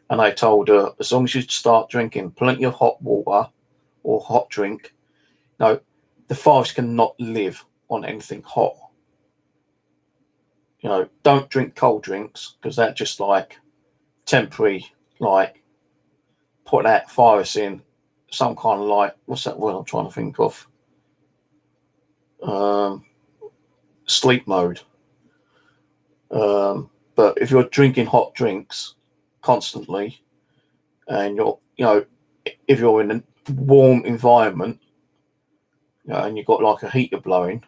and they told her as long as you start drinking plenty of hot water or hot drink, no, the virus cannot live on anything hot. Don't drink cold drinks because that just like temporary, like put that virus in some kind of like, what's that word I'm trying to think of? Sleep mode. But if you're drinking hot drinks constantly and if you're in a warm environment, and you've got like a heater blowing,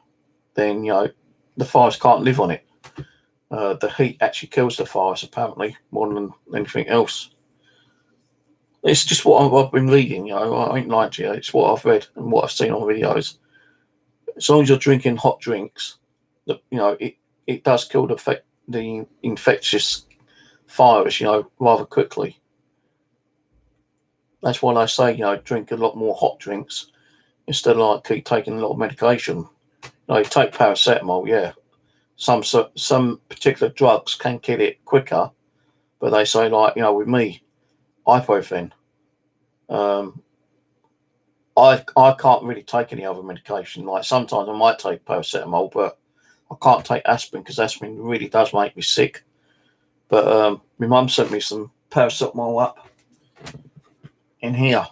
then the virus can't live on it. The heat actually kills the virus apparently more than anything else. It's just what I've been reading. I ain't lying to you. It's what I've read and what I've seen on videos. As long as you're drinking hot drinks, it does kill the infectious virus, rather quickly. That's why they say, drink a lot more hot drinks instead of like keep taking a lot of medication. You take paracetamol, yeah. Some particular drugs can kill it quicker, but they say like, with me, ibuprofen. I can't really take any other medication. Like sometimes I might take paracetamol, but I can't take aspirin because aspirin really does make me sick. But my mum sent me some paracetamol up in here,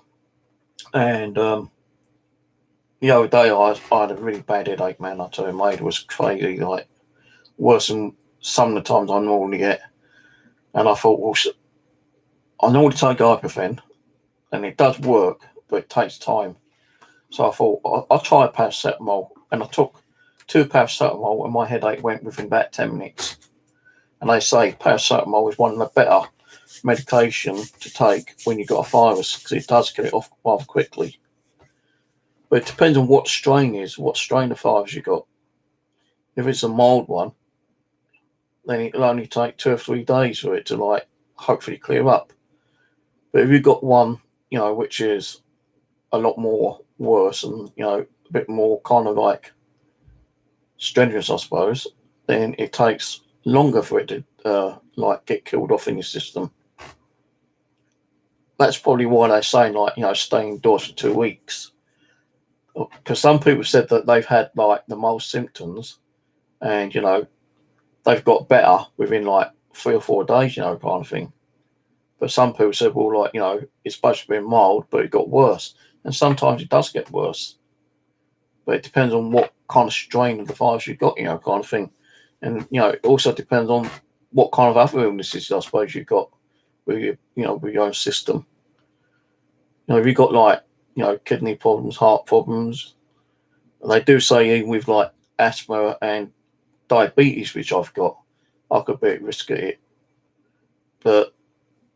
and the other day I had a really bad headache, man. I tell you, my head was crazy, like worse than some of the times I normally get. And I thought, well, I normally take ibuprofen, and it does work, but it takes time. So I thought I'll try paracetamol, and I took 2 paracetamol, and my headache went within about 10 minutes. And they say paracetamol is one of the better medication to take when you've got a virus because it does get it off rather quickly. But it depends on what strain of virus you got. If it's a mild one, then it'll only take 2 or 3 days for it to like hopefully clear up. But if you've got one, which is a lot more worse and a bit more kind of like strenuous, I suppose, then it takes longer for it to like get killed off in your system. That's probably why they say like stay indoors for 2 weeks, because some people said that they've had like the mild symptoms and they've got better within like 3 or 4 days, kind of thing. But some people said, well, like it's supposed to be mild, but it got worse, and sometimes it does get worse. But it depends on what kind of strain of the virus you've got, kind of thing. And, it also depends on what kind of other illnesses, I suppose, you've got with with your own system. If you've got like, kidney problems, heart problems, they do say even with like asthma and diabetes, which I've got, I could be at risk of it. But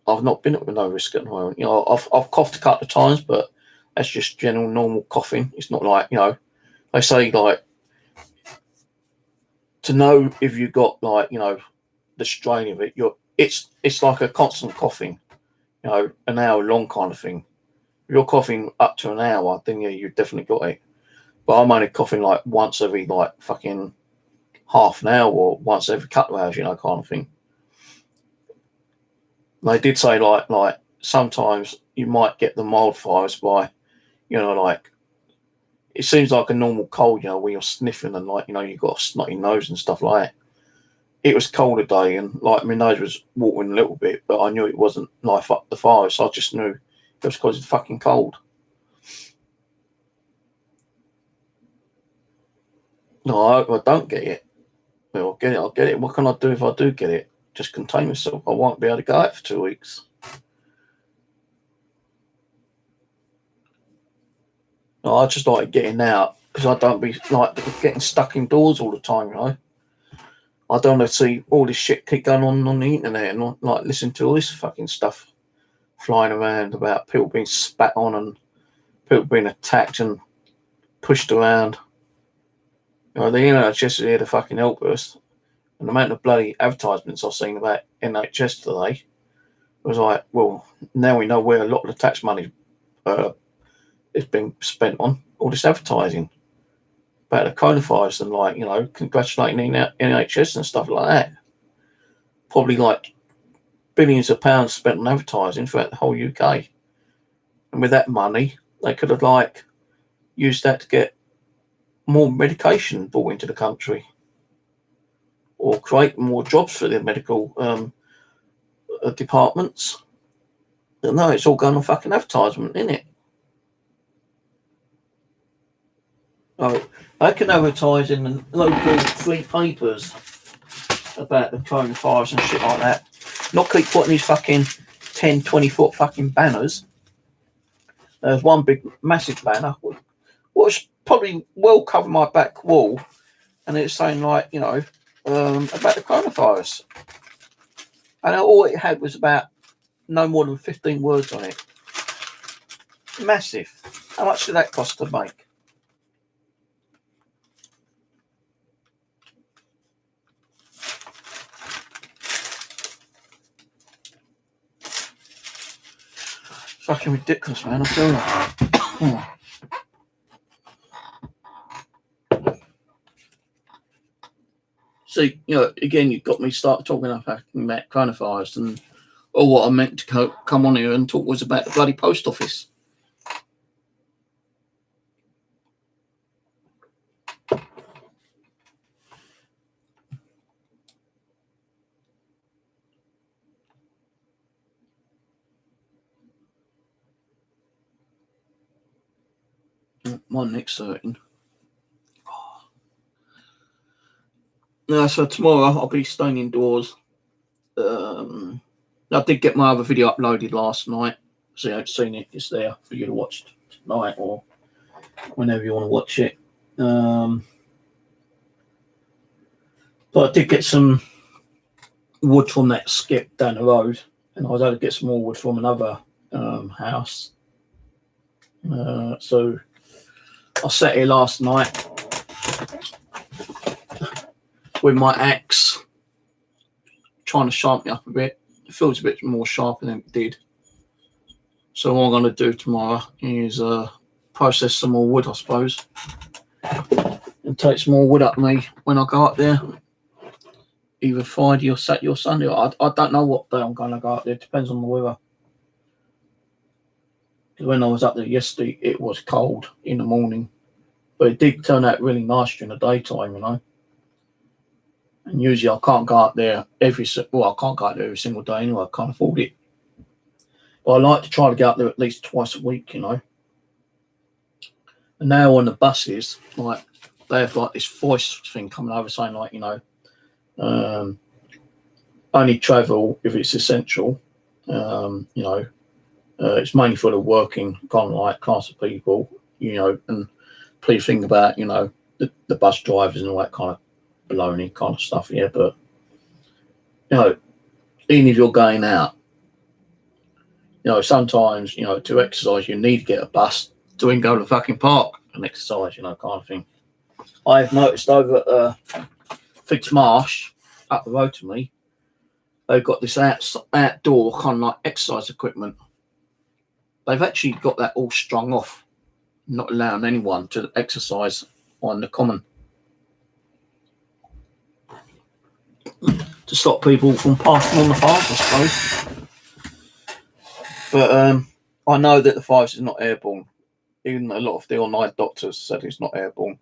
I've not been at no risk at the moment. I've coughed a couple of times, but that's just general normal coughing. It's not like, they say like to know if you got like, the strain of it, it's like a constant coughing, an hour long kind of thing. If you're coughing up to an hour, then yeah, you've definitely got it. But I'm only coughing like once every like fucking half an hour or once every couple of hours, kind of thing. They did say like sometimes you might get the mild virus by, like it seems like a normal cold, when you're sniffing and like you've got a snotty nose and stuff like that. It was cold a day and like my nose was watering a little bit, but I knew it wasn't like the virus. I just knew it was because it's fucking cold. No, I don't get it. Well, I'll get it. What can I do if I do get it? Just contain myself. I won't be able to go out for 2 weeks. No, I just like getting out because I don't be like getting stuck indoors all the time, I don't want to see all this shit keep going on the internet and not like listen to all this fucking stuff flying around about people being spat on and people being attacked and pushed around. The internet's just here to fucking help us. And the amount of bloody advertisements I've seen about NHS today was like, well, now we know where a lot of the tax money it's been spent on all this advertising about the coronavirus and, like, you know, congratulating the NHS and stuff like that. Probably like billions of pounds spent on advertising throughout the whole UK. And with that money, they could have, like, used that to get more medication brought into the country or create more jobs for the medical departments. But no, it's all going on fucking advertisement, isn't it? Oh, I can advertise in the local free papers about the coronavirus and shit like that. Not keep putting these fucking 10, 20 foot fucking banners. There's one big, massive banner, which probably well cover my back wall, and it's saying, like, you know, about the coronavirus. And all it had was about no more than 15 words on it. Massive. How much did that cost to make? Fucking ridiculous, man. I'm telling you. See, you know, again, you got me start talking about coronavirus, and all what I meant to come on here and talk was about the bloody post office. My neck's hurting. No, so tomorrow I'll be staying indoors. I did get my other video uploaded last night, so you haven't seen it. It's there for you to watch tonight or whenever you want to watch it. But I did get some wood from that skip down the road, and I was able to get some more wood from another house. So I sat here last night with my axe, trying to sharpen it up a bit. It feels a bit more sharper than it did. So what I'm going to do tomorrow is process some more wood, I suppose, and take some more wood up me when I go up there, either Friday or Saturday or Sunday. I don't know what day I'm going to go up there. It depends on the weather. Because when I was up there yesterday, it was cold in the morning, but it did turn out really nice during the daytime, you know. And usually I can't go up there I can't go up there every single day anyway. I can't afford it. But I like to try to get up there at least twice a week, you know. And now on the buses, like, they have like this voice thing coming over saying, like, you know, only travel if it's essential. You know, it's mainly for the working kind of like class of people, you know, and please think about, you know, the bus drivers and all that kind of baloney kind of stuff, yeah. But, you know, even if you're going out, you know, sometimes, you know, to exercise, you need to get a bus to even go to the fucking park and exercise, you know, kind of thing. I've noticed over at Fitzmarsh, up the road to me, they've got this outdoor kind of like exercise equipment. They've actually got that all strung off, not allowing anyone to exercise on the common, to stop people from passing on the virus, I suppose. But I know that the virus is not airborne. Even a lot of the online doctors said it's not airborne.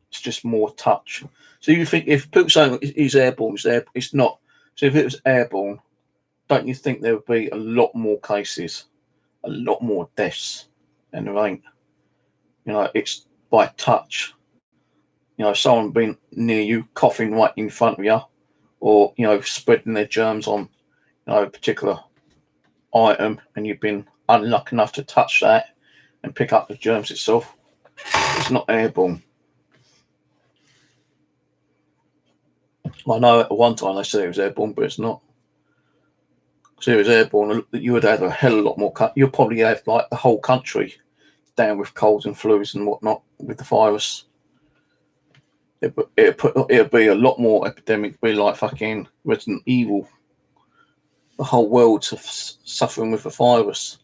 It's just more touch. So you think if people say it's airborne, it's not. So if it was airborne, don't you think there would be a lot more cases, a lot more deaths? And there ain't. You know, it's by touch. You know, someone being near you, coughing right in front of you, or, you know, spreading their germs on, you know, a particular item, and you've been unlucky enough to touch that and pick up the germs itself. It's not airborne. I know at one time they said it was airborne, but it's not. So it was airborne, you would have a hell of a lot more. You'll probably have like the whole country down with colds and flus and whatnot with the virus. It'll be a lot more epidemic. It'll be like fucking Resident Evil. The whole world's suffering with the virus.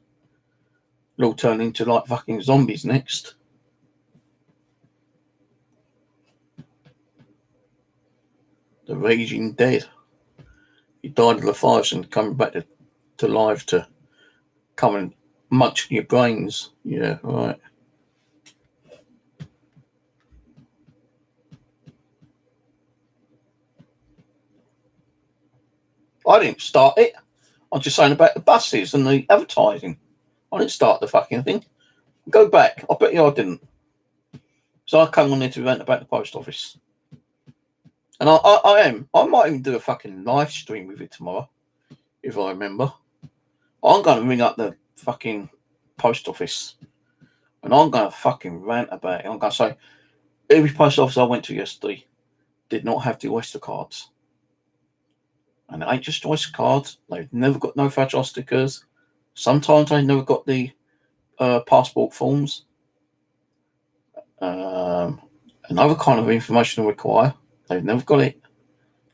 They'll all turn into like fucking zombies next. The raging dead. He died of the virus and coming back to life to come and munch your brains. Yeah, right. I didn't start it. I'm just saying about the buses and the advertising. I didn't start the fucking thing. Go back. I bet you I didn't. So I come on there to rant about the post office. And I might even do a fucking live stream with it tomorrow, if I remember. I'm going to ring up the fucking post office and I'm going to fucking rant about it. I'm going to say, every post office I went to yesterday did not have the Oyster cards. And it ain't just Oyster cards. They've never got no fragile stickers. Sometimes they never got the passport forms. Another kind of information they require. They've never got it.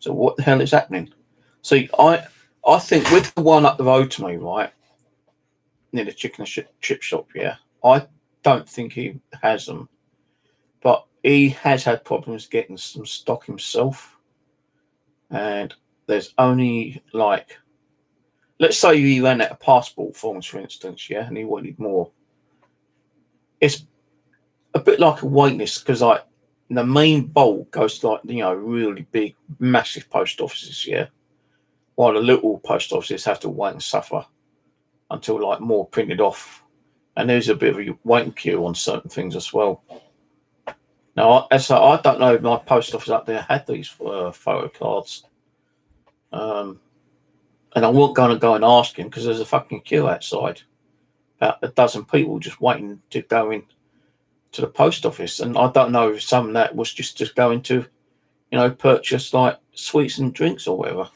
So what the hell is happening? See, I think with the one up the road to me, right, near the chicken and chip shop, yeah, I don't think he has them. But he has had problems getting some stock himself. And there's only like, let's say he ran out of passport forms, for instance, yeah, and he wanted more. It's a bit like a wait list because like the main bulk goes to like, you know, really big, massive post offices, yeah, while the little post offices have to wait and suffer until like more printed off. And there's a bit of a waiting queue on certain things as well. Now, I don't know if my post office up there had these photo cards. And I wasn't going to go and ask him because there's a fucking queue outside. About a dozen people just waiting to go in to the post office. And I don't know if some of that was just going to, you know, purchase like sweets and drinks or whatever.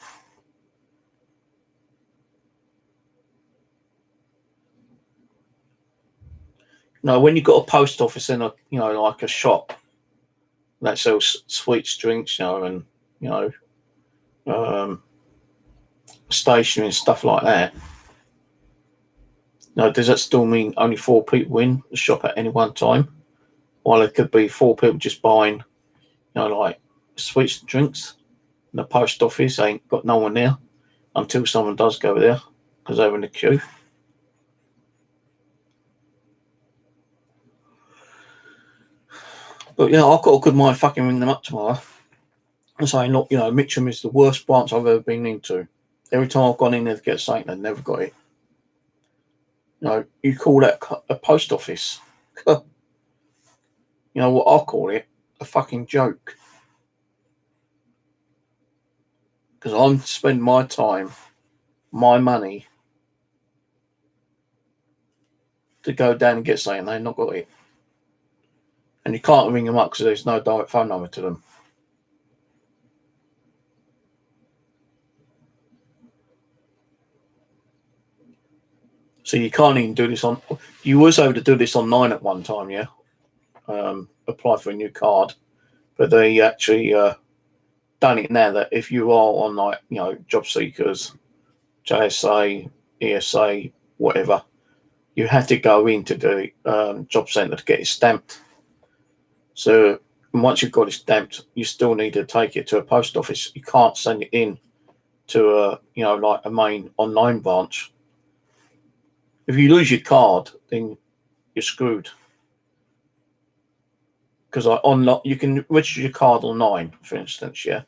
No, when you've got a post office in a, you know, like a shop that sells sweets, drinks, you know, and, you know, stationery and stuff like that. Now, does that still mean only 4 people in the shop at any one time? While it could be 4 people just buying, you know, like sweets and drinks. And the post office ain't got no one there until someone does go there because they're in the queue. But yeah, I've got a good mind fucking ring them up tomorrow and say, look, you know, Mitcham is the worst branch I've ever been into. Every time I've gone in there to get something, they've never got it. You know, you call that a post office. You know what I call it? A fucking joke. Because I'm spending my time, my money, to go down and get something. They've not got it. And you can't ring them up because there's no direct phone number to them. So you can't even do this on. You was able to do this online at one time, yeah. Apply for a new card, but they actually done it now that if you are on like, you know, job seekers, JSA, ESA, whatever, you have to go into the job centre to get it stamped. So once you've got it stamped, you still need to take it to a post office. You can't send it in to a, you know, like a main online branch. If you lose your card, then you're screwed. Because you can register your card online, for instance, yeah.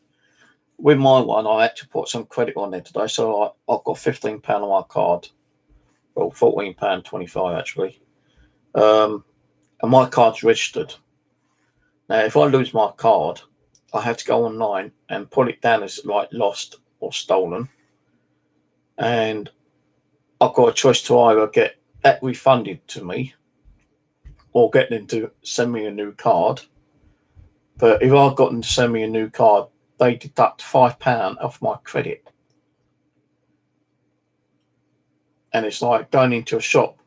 With my one, I had to put some credit on there today, so I've got £15 on my card. Well, £14.25 actually. And my card's registered. Now, if I lose my card, I have to go online and put it down as like lost or stolen. And I've got a choice to either get that refunded to me or get them to send me a new card. But if I've got them to send me a new card, they deduct £5 off my credit. And it's like going into a shop,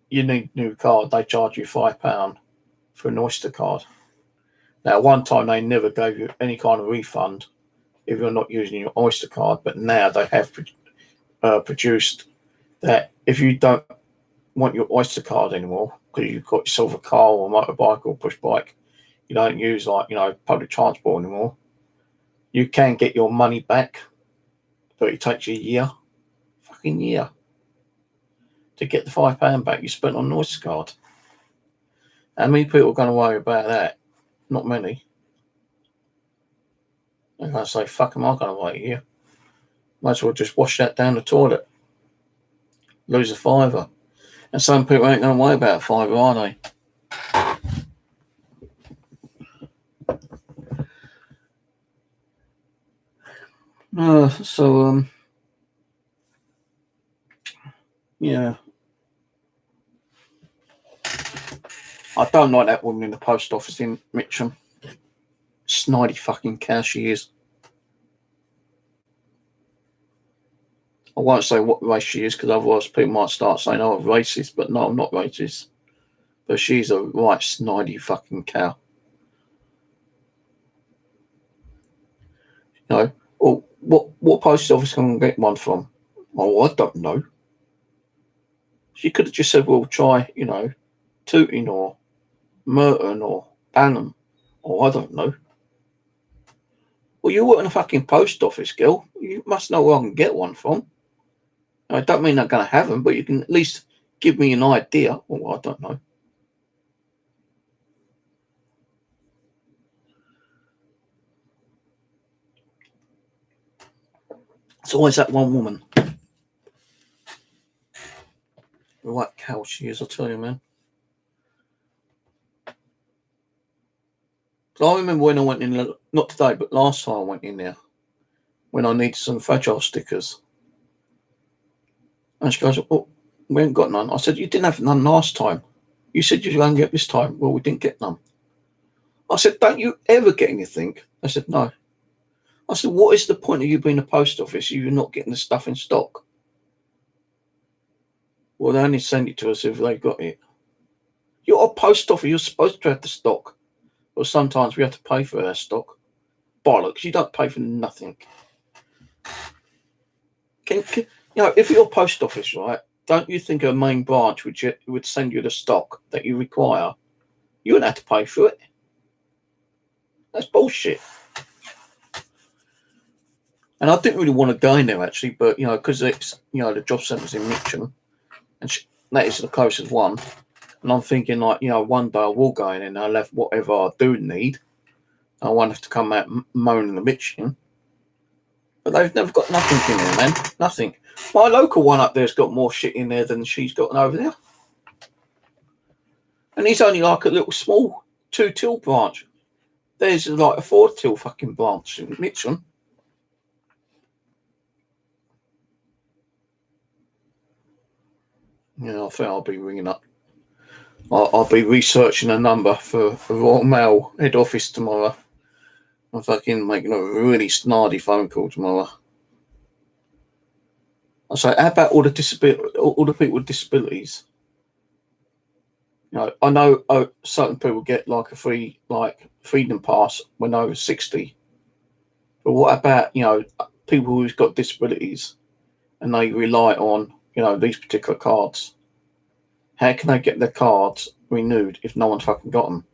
you need a new card, they charge you £5 for an Oyster card. Now, one time they never gave you any kind of refund if you're not using your Oyster card, but now they have produced that if you don't want your Oyster card anymore because you've got yourself a car or a motorbike or push bike, you don't use public transport anymore, you can get your money back, but it takes you a fucking year, to get the £5 back you spent on an Oyster card. How many people are going to worry about that? Not many. They're going to say, fuck, am I going to wait a year? Might as well just wash that down the toilet. Lose a £5. And some people ain't going to worry about a £5, are they? Yeah. I don't like that woman in the post office in Mitcham. Snidey fucking cow she is. I won't say what race she is because otherwise people might start saying, oh, I'm racist. But no, I'm not racist. But she's a right snidey fucking cow. Well, what post office can I get one from? Oh, I don't know. She could have just said, well, try, Tooting or Merton or Banham. Or I don't know. Well, you work in a fucking post office, girl. You must know where I can get one from. I don't mean I'm going to have them, but you can at least give me an idea. Oh, I don't know. It's always that one woman. The right cow she is, I tell you, man. I remember when I went in, not today, but last time I went in there, when I needed some fragile stickers. And she goes, oh, we ain't got none. I said, you didn't have none last time. You said you were going to get this time. Well, we didn't get none. I said, don't you ever get anything? I said, no. I said, what is the point of you being a post office if you're not getting the stuff in stock? Well, they only send it to us if they got it. You're a post office. You're supposed to have the stock. Well, sometimes we have to pay for our stock. Bollocks. You don't pay for nothing. If you're a post office, right, don't you think a main branch would send you the stock that you require? You wouldn't have to pay for it. That's bullshit. And I didn't really want to go in there, actually, but, because it's, the job centre's in Mitcham, and that is the closest one. And I'm thinking, one day I will go in and I'll have whatever I do need. I won't have to come out moaning and bitching. But they've never got nothing in there, man. Nothing. My local one up there's got more shit in there than she's got over there. And he's only like a little small 2-till branch. There's like a 4-till fucking branch in Mitcham. Yeah, I think I'll be ringing up. I'll be researching a number for Royal Mail head office tomorrow. I'm fucking making a really snarly phone call tomorrow. I say, how about all the people with disabilities? I know certain people get like a free freedom pass when they're over 60. But what about people who've got disabilities and they rely on these particular cards? How can they get their cards renewed if no one's fucking got them?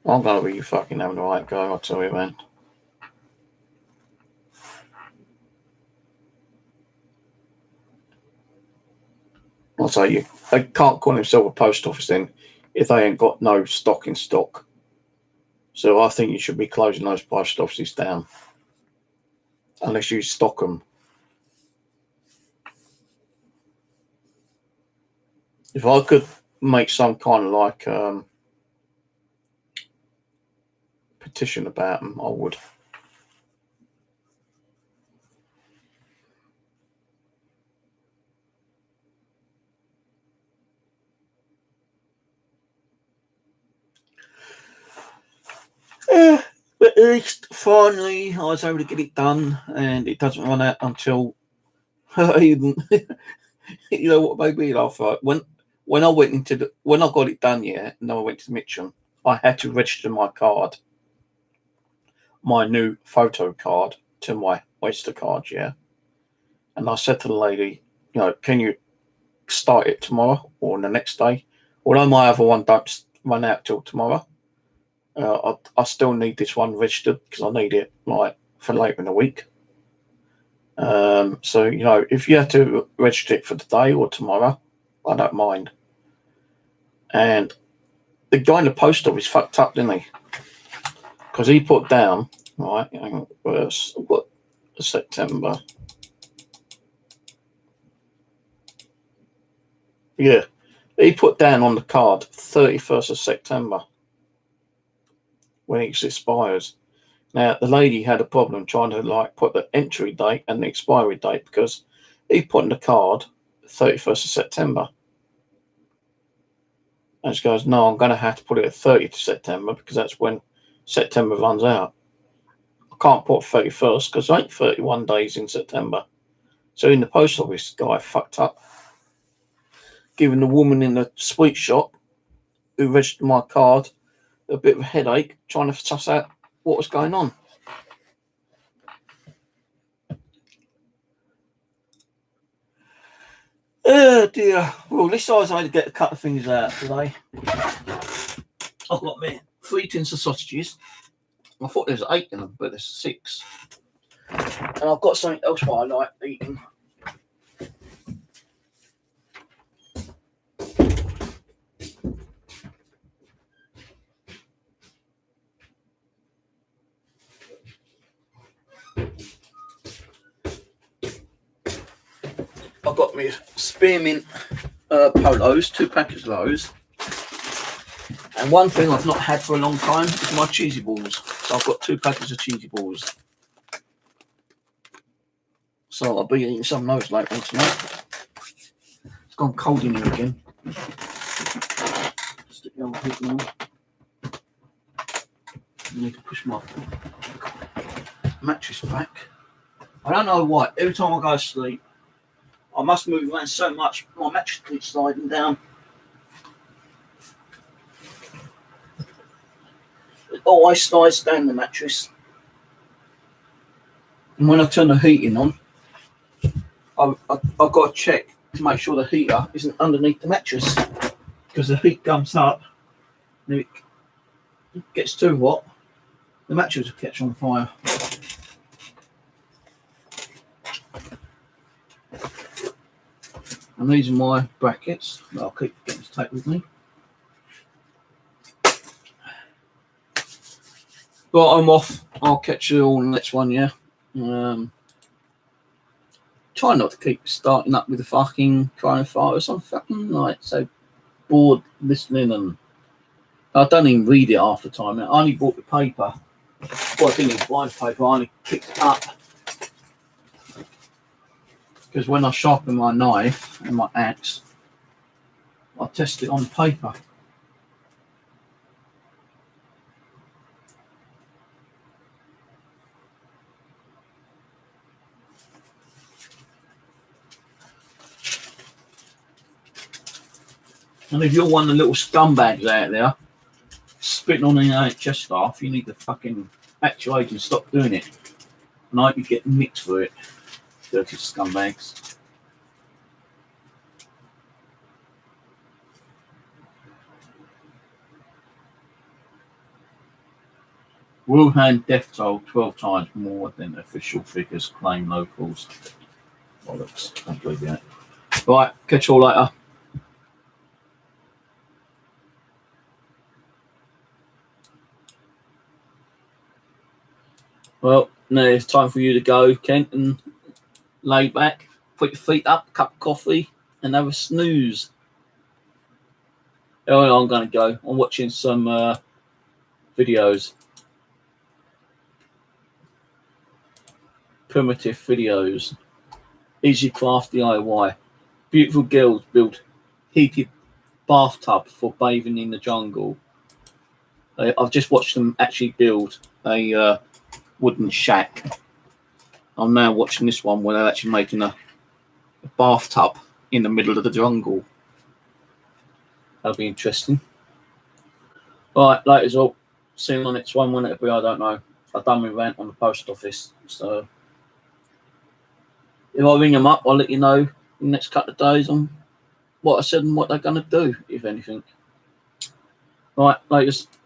I'm gonna be fucking having the right go, I tell you, man. I'll tell you, they can't call themselves a post office then if they ain't got no stock in stock. So I think you should be closing those post offices down unless you stock them. If I could make some kind of petition about them, I would. Yeah, but at least finally I was able to get it done, and it doesn't run out until even. You know what made me laugh? Right? When I got it done, and I went to Mitcham, I had to register my new photo card to my Oyster card, And I said to the lady, you know, can you start it tomorrow or the next day? Although my other one don't run out till tomorrow, I still need this one registered because I need it like for later in the week. So, you know, if you have to register it for today or tomorrow, I don't mind. And the guy in the post office fucked up, didn't he? Because he put down, right, hang on, what, September. Yeah, he put down on the card 31st of September when it expires. Now, the lady had a problem trying to like put the entry date and the expiry date because he put in the card 31st of September. And she goes, no, I'm going to have to put it at 30th of September because that's when September runs out. I can't put 31st because there ain't 31 days in September. So in the post office, guy fucked up, giving the woman in the sweet shop who registered my card a bit of a headache trying to suss out what was going on. Oh dear. Well, at least I was able to get a couple of things out today. I've got me 3 tins of sausages. I thought there was 8 in them, but there's 6. And I've got something else what I like eating. I've got me spearmint polos, 2 packets of those. And one thing I've not had for a long time is my cheesy balls. So I've got 2 packets of cheesy balls. So I'll be eating some of those later on tonight. It's gone cold in here again. Stick the old heat on. I need to push my mattress back. I don't know why. Every time I go to sleep, I must move around so much, my mattress keeps sliding down. It always slides down the mattress. And when I turn the heating on, I've got to check to make sure the heater isn't underneath the mattress. Because the heat comes up, and if it gets too hot, the mattress will catch on fire. And these are my brackets that I'll keep getting to take with me. But I'm off. I'll catch you all in the next one, yeah. Try not to keep starting up with the fucking coronavirus. I'm fucking like so bored listening, and I don't even read it half the time. I only bought the paper. Well, I didn't even buy the paper. I only picked it up because when I sharpen my knife and my axe, I test it on paper. And if you're one of the little scumbags out there spitting on the NHS staff, you need to fucking act your age and stop doing it. And I hope you get nicked for it, dirty scumbags. Wuhan death toll 12 times more than official figures claim locals. Bollocks, can't believe that. Right, catch you all later. Well, now it's time for you to go, Kent, and lay back, put your feet up, cup of coffee, and have a snooze. Oh, I'm going to go. I'm watching some videos. Primitive videos. Easy craft DIY. Beautiful girls build heated bathtub for bathing in the jungle. I've just watched them actually build a wooden shack. I'm now watching this one where they're actually making a bathtub in the middle of the jungle. That'll be interesting. All right, later's all. See you on the next one when it'll be, I don't know. I've done my rant on the post office, so if I ring them up, I'll let you know in the next couple of days on what I said and what they're going to do, if anything. Right, latest.